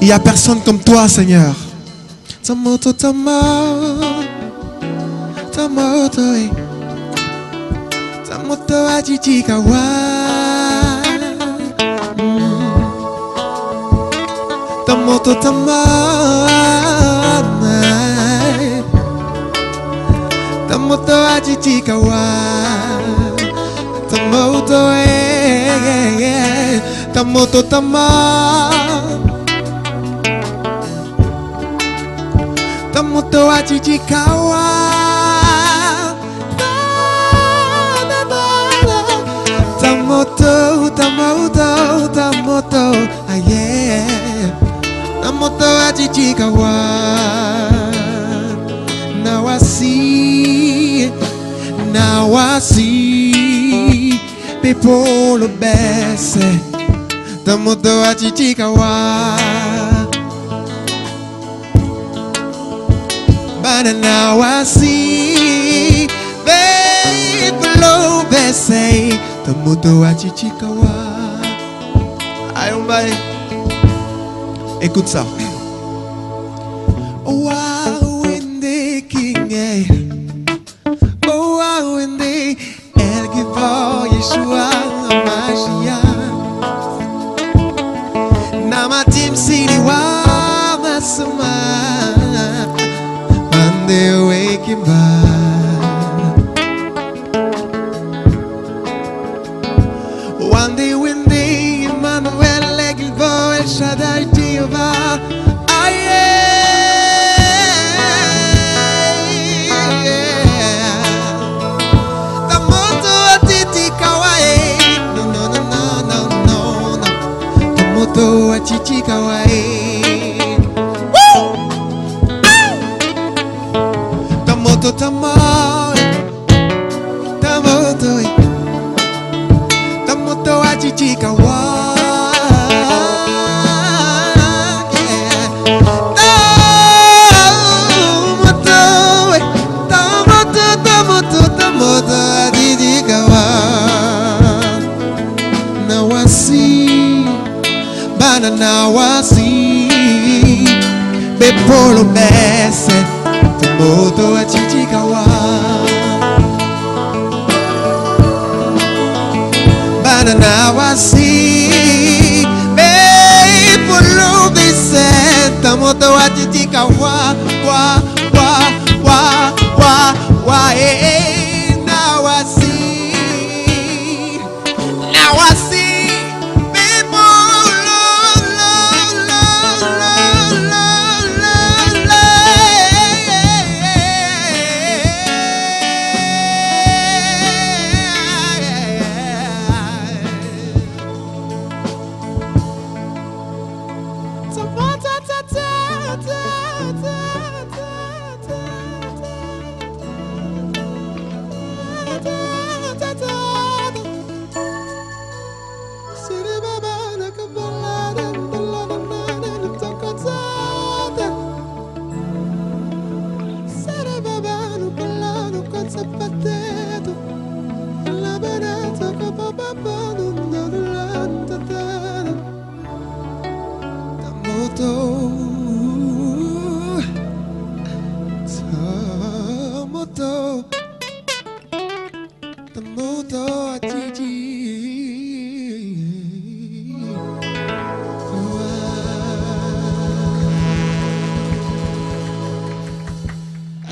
Il n'y a personne comme toi, Seigneur. Ta moto, ajijikawa. Ta moto, ajijikawa. Ta moto, Tamoto ajijikawa. Tamoto, ah yeah. Tamoto ajijikawa. Now I see people best. Tamoto ajijikawa. But now I see people they say Tamoto ajijikawa. Ayombae, écoute ça. Wow, in the king, wow, in the El Gibor Yeshua Mashiach. Namatim Siliwa Masuma. They're waking back. One day when they Emmanuel Legilbo El Shaddai Jehovah. Ah yeah. Tamoto ajijikawa. No. Tamoto ajijikawa. Tamoto ajijikawa. Tamoto ajijikawa. Now I see, bana now I see, bepolo bese. Tamoto ajijikawa. But now I see people love this Tamoto ajijikawa. Now I see people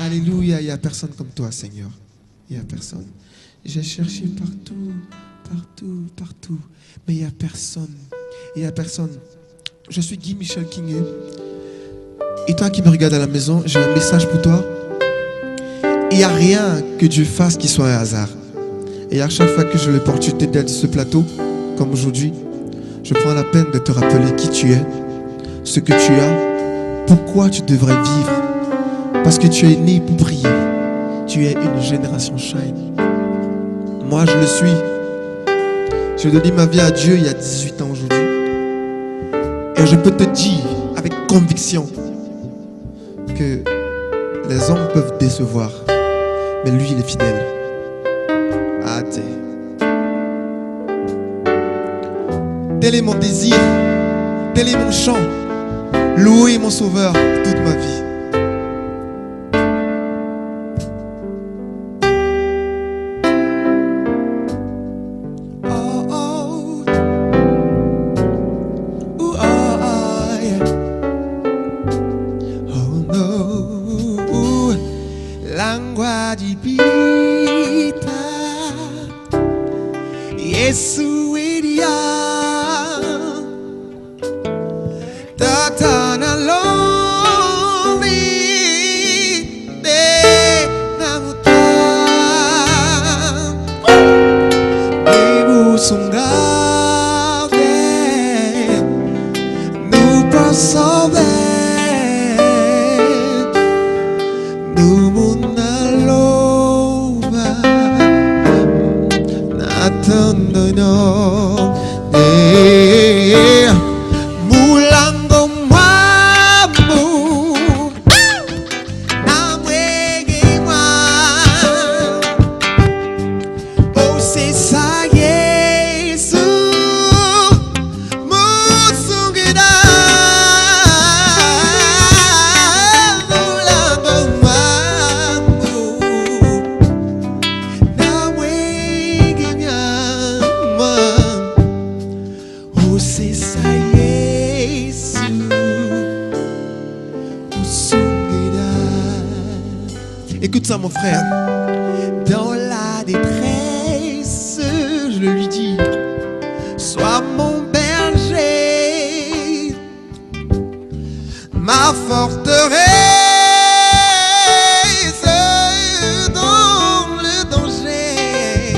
Alléluia, il n'y a personne comme toi, Seigneur. Il n'y a personne. J'ai cherché partout, partout, partout. Mais il n'y a personne. Il n'y a personne. Je suis Guy Michel Kingé. Et toi qui me regardes à la maison, j'ai un message pour toi. Il n'y a rien que Dieu fasse qui soit un hasard. Et à chaque fois que j'ai l'opportunité d'être sur ce plateau, comme aujourd'hui, je prends la peine de te rappeler qui tu es, ce que tu as, pourquoi tu devrais vivre. Parce que tu es né pour prier. Tu es une génération Shine. Moi, je le suis. J'ai donné ma vie à Dieu il y a 18 ans aujourd'hui. Et je peux te dire avec conviction que les hommes peuvent décevoir, mais lui, il est fidèle. Ah, tel est mon désir, tel est mon chant. Louer mon Sauveur toute ma vie. Écoute ça, mon frère. Dans la détresse, je le lui dis, sois mon berger, ma forteresse dans le danger.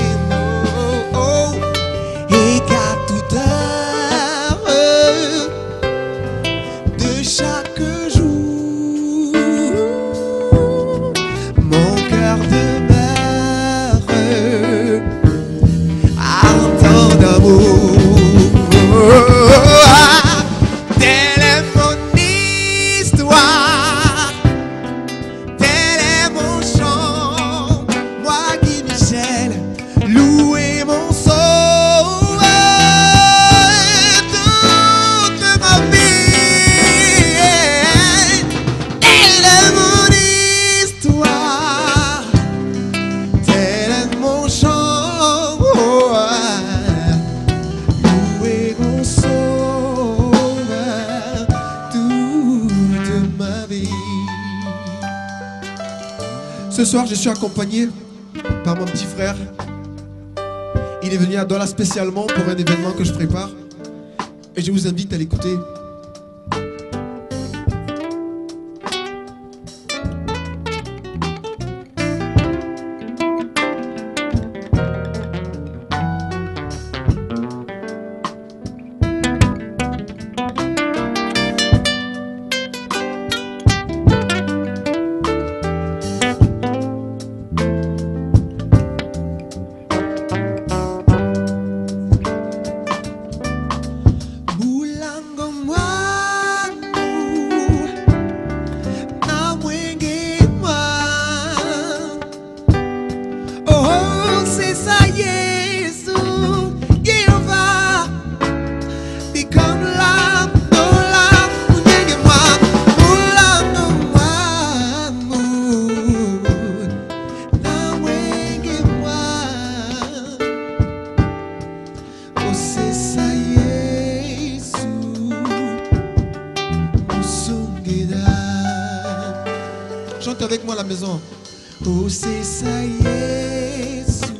Oh, oh. Et qu'à toute heure de chaque jour, mon cœur demeure ardent d'amour. Telle est mon histoire, tel est mon chant. Moi Guy Michel, louer mon sauveur toute ma vie. Telle est mon histoire, tel est mon chant. Louer mon sauveur toute ma vie. Ce soir, je suis accompagné par mon petit frère. Il est venu à Douala spécialement pour un événement que je prépare. Et je vous invite à l'écouter. Chante avec moi à la maison. Oh, c'est ça, Yesu.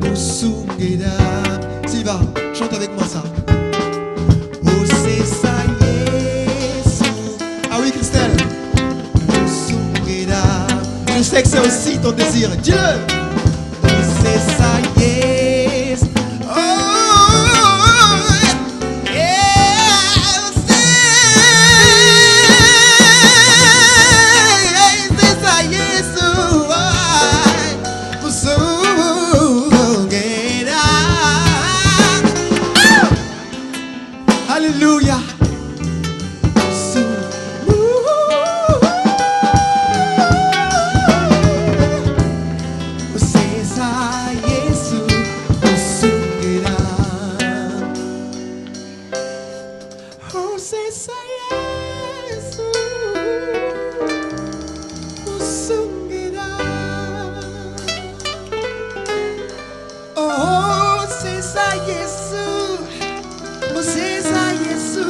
Musungeda. Sylvain, chante avec moi ça. Oh, c'est ça, Yesu. Ah oui, Christelle. Musungeda. Je sais que c'est aussi ton désir. Dis-le. Oh, c'est ça, Yesu. Oh, yeah. C'est ça, Yesu. Musungeda. Alléluia. C'est ça, Yesu. Musungeda. Oh, c'est ça, Yesu. Musungeda. Oh, c'est ça, Yesu. Oh, c'est ça, Yesu.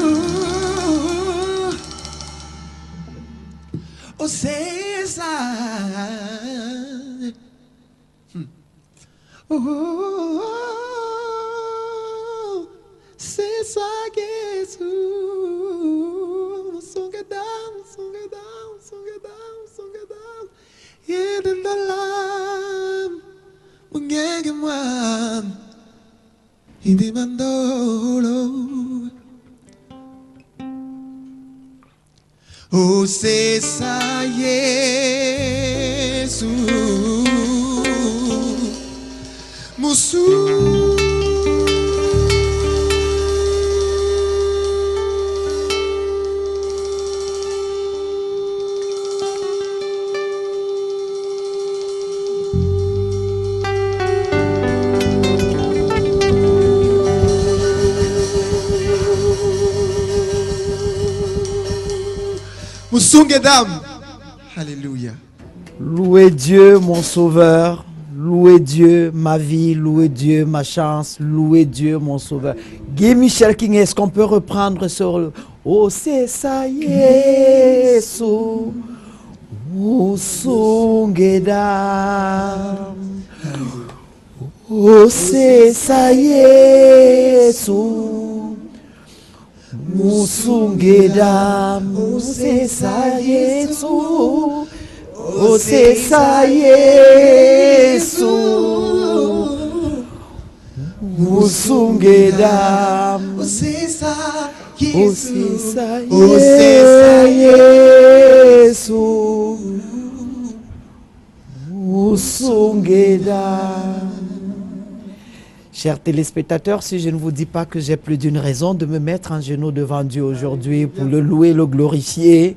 Oh, c'est ça. Oh, c'est ça, Yesu. Musungeda, musungeda, musungeda, musungeda. Yedendalam, mungegemwan. Indimandolo. Oh, c'est ça, Yesu. Musu. Musungedam. Alléluia. Louez Dieu, mon sauveur. Louez Dieu, ma vie. Louez Dieu, ma chance. Louez Dieu, mon sauveur. Guy Michel King, est-ce qu'on peut reprendre sur le... Oh, c'est ça, Yesu. Musungedam. Oh, c'est ça, Yesu. Musungeda, oh c'est ça Yesu, oh c'est ça Yesu, Musungeda, Oh, c'est ça, oh c'est ça Oh, c'est ça, Yesu, Musungeda. Chers téléspectateurs, si je ne vous dis pas que j'ai plus d'une raison de me mettre en genoux devant Dieu aujourd'hui pour le louer, le glorifier,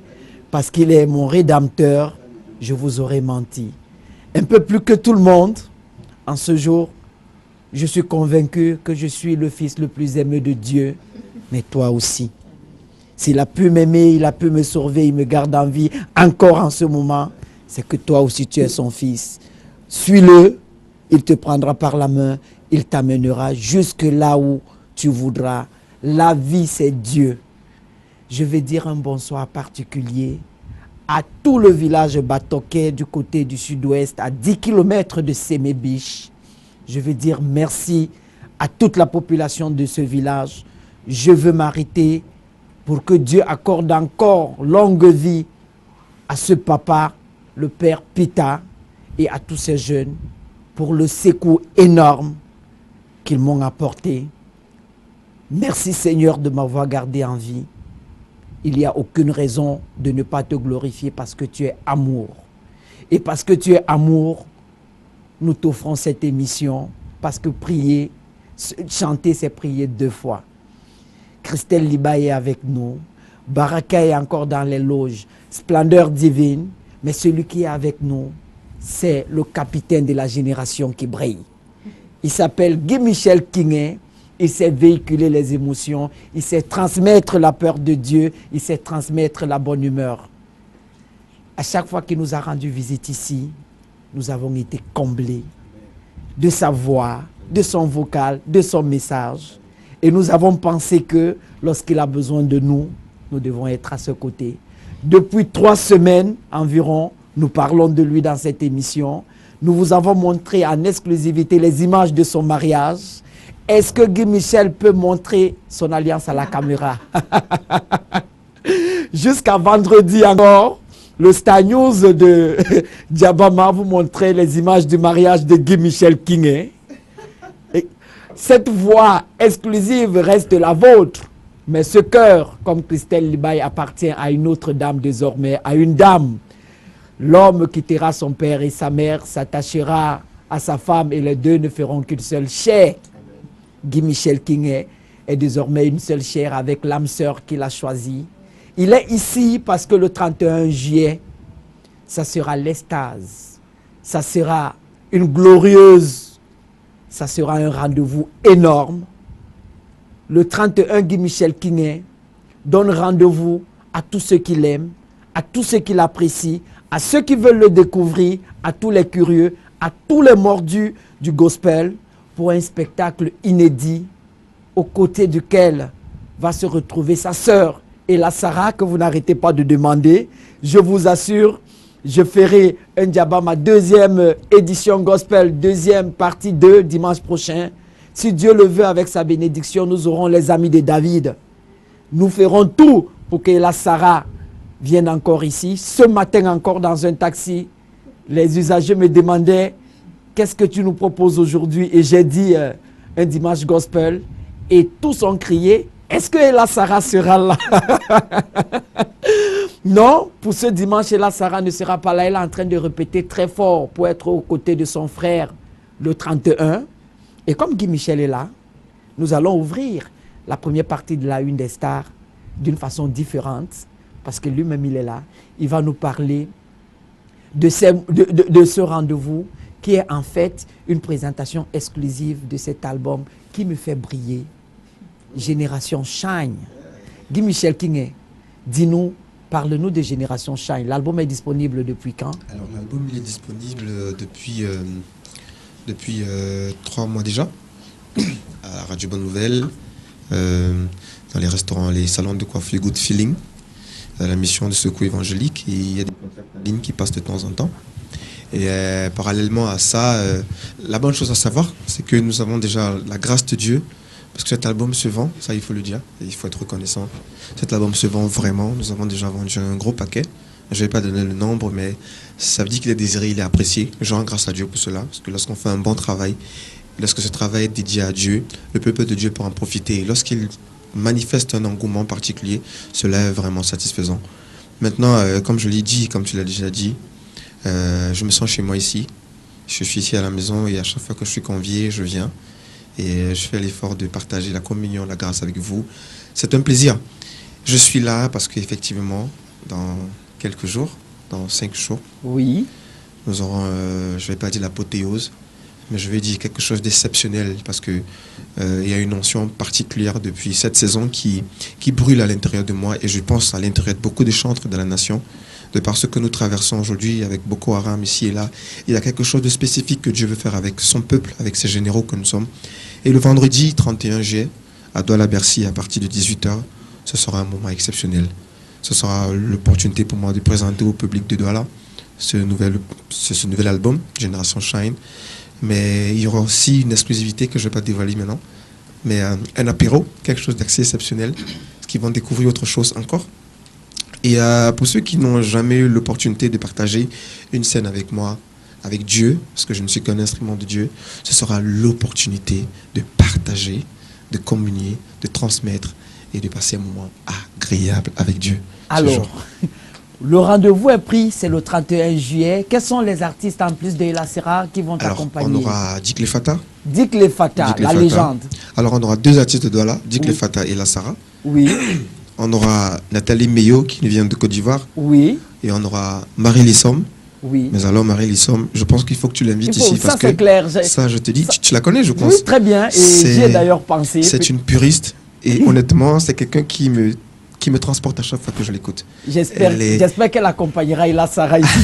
parce qu'il est mon Rédempteur, je vous aurais menti. Un peu plus que tout le monde, en ce jour, je suis convaincu que je suis le fils le plus aimé de Dieu, mais toi aussi. S'il a pu m'aimer, il a pu me sauver, il me garde en vie encore en ce moment, c'est que toi aussi tu es son fils. Suis-le, il te prendra par la main, il t'amènera jusque là où tu voudras. La vie, c'est Dieu. Je vais dire un bonsoir particulier à tout le village Batoké du côté du sud-ouest, à 10 km de Sémébiche. Je veux dire merci à toute la population de ce village. Je veux m'arrêter pour que Dieu accorde encore longue vie à ce papa, le père Pita, et à tous ces jeunes pour le secours énorme qu'ils m'ont apporté. Merci Seigneur de m'avoir gardé en vie. Il n'y a aucune raison de ne pas te glorifier parce que tu es amour. Et parce que tu es amour, nous t'offrons cette émission parce que prier, chanter, c'est prier 2 fois. Christelle Liba est avec nous. Baraka est encore dans les loges. Splendeur divine. Mais celui qui est avec nous, c'est le capitaine de la génération qui brille. Il s'appelle Guy Michel King. Il sait véhiculer les émotions. Il sait transmettre la peur de Dieu. Il sait transmettre la bonne humeur. À chaque fois qu'il nous a rendu visite ici, nous avons été comblés de sa voix, de son vocal, de son message. Et nous avons pensé que lorsqu'il a besoin de nous, nous devons être à ses côtés. Depuis 3 semaines environ, nous parlons de lui dans cette émission. Nous vous avons montré en exclusivité les images de son mariage. Est-ce que Guy Michel peut montrer son alliance à la caméra? Jusqu'à vendredi encore, le Star News de Diabama vous montrait les images du mariage de Guy Michel Kingé. Cette voix exclusive reste la vôtre. Mais ce cœur, comme Christelle Libaye, appartient à une autre dame désormais, à une dame. L'homme quittera son père et sa mère, s'attachera à sa femme et les deux ne feront qu'une seule chair. Guy Michel Kingé est désormais une seule chair avec l'âme sœur qu'il a choisie. Il est ici parce que le 31 juillet, ça sera l'extase. Ça sera une glorieuse, ça sera un rendez-vous énorme. Le 31, Guy Michel Kingé donne rendez-vous à tous ceux qui l'aiment, à tous ceux qui l'apprécient, à ceux qui veulent le découvrir, à tous les curieux, à tous les mordus du gospel pour un spectacle inédit aux côtés duquel va se retrouver sa sœur Ella Sarah que vous n'arrêtez pas de demander. Je vous assure, je ferai un Diabama deuxième édition gospel, deuxième partie 2 dimanche prochain. Si Dieu le veut, avec sa bénédiction, nous aurons les amis de David. Nous ferons tout pour que la Sarah vienne encore ici. Ce matin encore dans un taxi, les usagers me demandaient « Qu'est-ce que tu nous proposes aujourd'hui ?» Et j'ai dit un dimanche gospel. Et tous ont crié « Est-ce que la Sarah sera là ?» Non, pour ce dimanche, la Sarah ne sera pas là. Elle est en train de répéter très fort pour être aux côtés de son frère le 31. Et comme Guy Michel est là, nous allons ouvrir la première partie de la Une des Stars d'une façon différente, parce que lui-même il est là. Il va nous parler de ce rendez-vous qui est en fait une présentation exclusive de cet album qui me fait briller. Génération Shine. Guy Michel Kingé, dis-nous, parle-nous de Génération Shine. L'album est disponible depuis quand? Alors l'album il est disponible depuis 3 mois déjà, à la Radio Bonne Nouvelle, dans les restaurants, les salons de coiffure Good Feeling, la mission de secours évangélique. Et il y a des concerts en ligne qui passent de temps en temps. Et parallèlement à ça, la bonne chose à savoir, c'est que nous avons déjà la grâce de Dieu, parce que cet album se vend, ça il faut le dire, et il faut être reconnaissant. Cet album se vend vraiment, nous avons déjà vendu un gros paquet. Je ne vais pas donner le nombre, mais ça veut dire qu'il est désiré, il est apprécié. Je rends grâce à Dieu pour cela, parce que lorsqu'on fait un bon travail, lorsque ce travail est dédié à Dieu, le peuple de Dieu peut en profiter. Et lorsqu'il manifeste un engouement particulier, cela est vraiment satisfaisant. Maintenant, comme je l'ai dit, comme tu l'as déjà dit, je me sens chez moi ici. Je suis ici à la maison et à chaque fois que je suis convié, je viens. Et je fais l'effort de partager la communion, la grâce avec vous. C'est un plaisir. Je suis là parce qu'effectivement, dans quelques jours, dans 5 jours, oui, nous aurons, je ne vais pas dire l'apothéose, mais je vais dire quelque chose d'exceptionnel parce que il y a une onction particulière depuis cette saison qui brûle à l'intérieur de moi et je pense à l'intérieur de beaucoup de chantres de la nation. De par ce que nous traversons aujourd'hui avec Boko Haram ici et là, il y a quelque chose de spécifique que Dieu veut faire avec son peuple, avec ses généraux que nous sommes. Et le vendredi 31 juillet, à Douala-Bercy, à partir de 18h, ce sera un moment exceptionnel. Ce sera l'opportunité pour moi de présenter au public de Douala ce nouvel album, Génération Shine. Mais il y aura aussi une exclusivité que je ne vais pas dévoiler maintenant, mais un apéro, quelque chose d'assez exceptionnel, qui vont découvrir autre chose encore. Et pour ceux qui n'ont jamais eu l'opportunité de partager une scène avec moi, avec Dieu, parce que je ne suis qu'un instrument de Dieu, ce sera l'opportunité de partager, de communier, de transmettre et de passer un moment agréable avec Dieu. Alors, le rendez-vous est pris, c'est le 31 juillet. Quels sont les artistes en plus de Ella Sarah qui vont t'accompagner? On aura Dick Lefata. Dick Lefata, la légende. Alors on aura 2 artistes de Douala, Dick Lefata et Ella Sarah. Oui. On aura Nathalie Meyo qui vient de Côte d'Ivoire. Oui. Et on aura Marie Lissom. Oui. Mais alors Marie Lissom, je pense qu'il faut que tu l'invites ici. Ça c'est clair. Ça je te dis, tu la connais je pense. Oui, très bien. Et j'y ai d'ailleurs pensé. C'est une puriste. Et honnêtement, c'est quelqu'un qui me transporte à chaque fois que je l'écoute. J'espère qu'elle accompagnera Ella Sarah ici.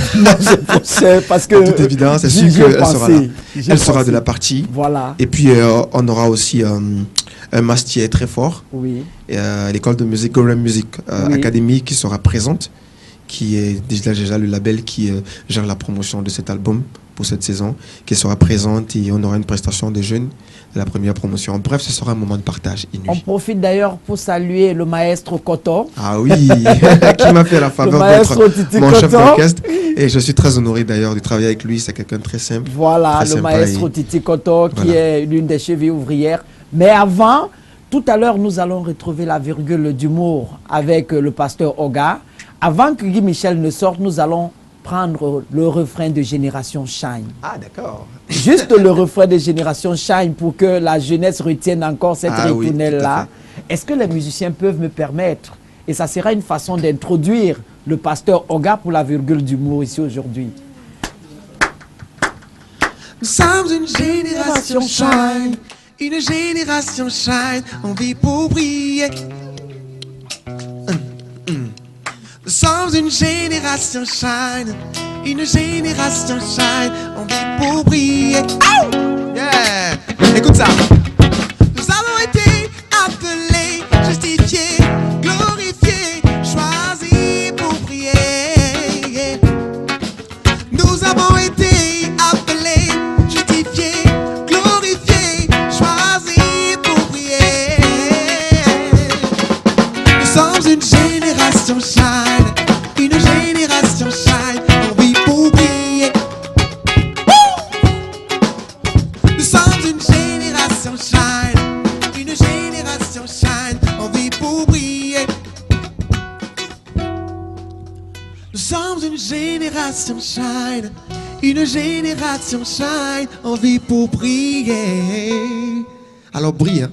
Parce que en toute évidence, c'est sûr qu'elle sera là. Elle sera de la partie. Voilà. Et puis on aura aussi un mastier très fort. Oui. L'école de musique, Golden Music Academy qui sera présente. qui est déjà le label qui gère la promotion de cet album pour cette saison, qui sera présente et on aura une prestation des jeunes de la première promotion. Bref, ce sera un moment de partage inouï. On profite d'ailleurs pour saluer le maestro Koto. Ah oui, qui m'a fait la faveur d'être mon chef d'orchestre. Et je suis très honoré d'ailleurs de travailler avec lui. C'est quelqu'un de très simple. Voilà, le maestro Titi Koto, qui est l'une des chevilles ouvrières. Mais avant, tout à l'heure, nous allons retrouver la virgule d'humour avec le pasteur Oga. Avant que Guy Michel ne sorte, nous allons prendre le refrain de Génération Shine. Ah, d'accord. Juste le refrain de Génération Shine pour que la jeunesse retienne encore cette ritournelle-là. Est-ce que les musiciens peuvent me permettre? Et ça sera une façon d'introduire le pasteur Oga pour la virgule d'humour ici aujourd'hui. Nous sommes une génération Shine, une génération Shine, on vit pour briller. Nous sommes une génération Shine, une génération Shine, on vit pour briller. Oh! Yeah! Écoute ça. Nous avons été appelés, justifiés, glorifiés, choisis pour prier. Nous avons été appelés, justifiés, glorifiés, choisis pour prier. Nous sommes une génération Shine, une génération Shine, on vit pour briller. Nous sommes une génération Shine, une génération Shine, on vit pour briller. Nous sommes une génération Shine, une génération Shine, on vit pour briller. Alors brille, hein.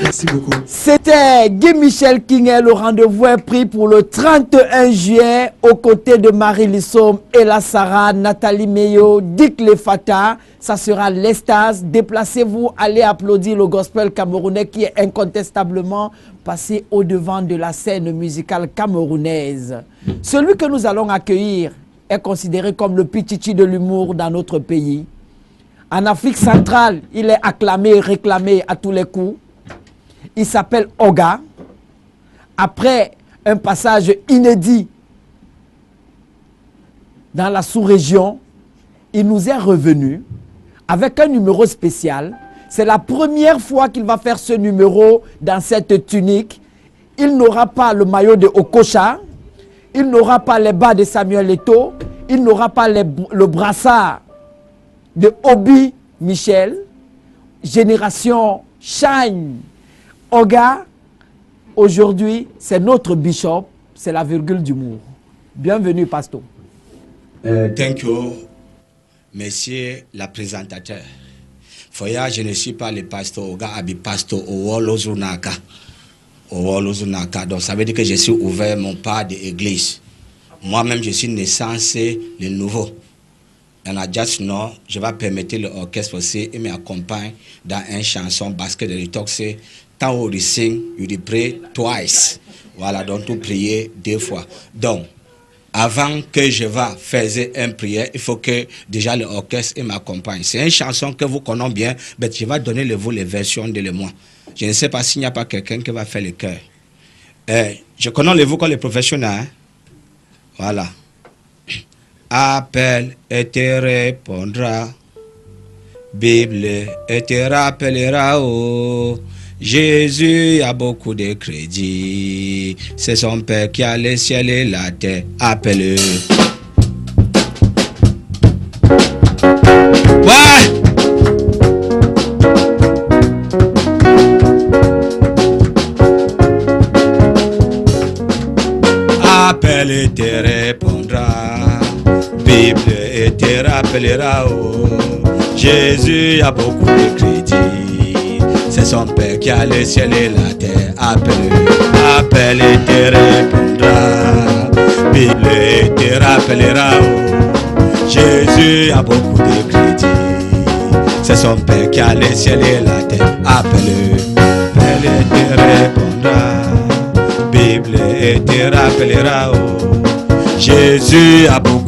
Merci beaucoup. C'était Guy Michel King. Le rendez-vous est pris pour le 31 juillet aux côtés de Marie Lissom, Ella Sarah, Nathalie Meyo, Dick Lefata. Ça sera l'Estase. Déplacez-vous, allez applaudir le gospel camerounais qui est incontestablement passé au devant de la scène musicale camerounaise. Celui que nous allons accueillir est considéré comme le pichichi de l'humour dans notre pays. En Afrique centrale, il est acclamé et réclamé à tous les coups. Il s'appelle Oga. Après un passage inédit dans la sous-région, il nous est revenu avec un numéro spécial. C'est la première fois qu'il va faire ce numéro dans cette tunique. Il n'aura pas le maillot de Okocha. Il n'aura pas les bas de Samuel Eto'o. Il n'aura pas le brassard de Obi Michel. Génération Shine. Oga, aujourd'hui, c'est notre bishop, c'est la virgule d'humour. Bienvenue, pasteur. Thank you, monsieur le présentateur. Foya, je ne suis pas le pasteur Oga, mais pasteur Owolozunaka. Donc, ça veut dire que je suis ouvert mon pas d'église. Moi-même, je suis naissance le nouveau. And I just know, je vais permettre l'orchestre aussi et m'accompagne dans une chanson parce que le talk c'est tant où il sing, il pray twice. Voilà, donc tu prier 2 fois. Donc, avant que je va faire une prière, il faut que déjà l'orchestre m'accompagne. C'est une chanson que vous connaissez bien, mais je vais donner vous les versions de moi. Je ne sais pas s'il n'y a pas quelqu'un qui va faire le chœur. Je connais vous comme les professionnels. Hein? Voilà. Appelle et te répondra. Bible et te rappellera. Oh, Jésus a beaucoup de crédit. C'est son Père qui a le ciel et la terre. Appelle-le. Ouais! Appelle et te répondra. Bible et te rappellera. Oh, Jésus a beaucoup de crédit. C'est son Père qui a le ciel et la terre. Appelle-le, appelle et te répondra. Bible et te rappellera. Oh, Jésus a beaucoup de crédit. C'est son Père qui a le ciel et la terre. Appelle-le, appelle et te répondra. Bible et te rappellera. Oh, Jésus a beaucoup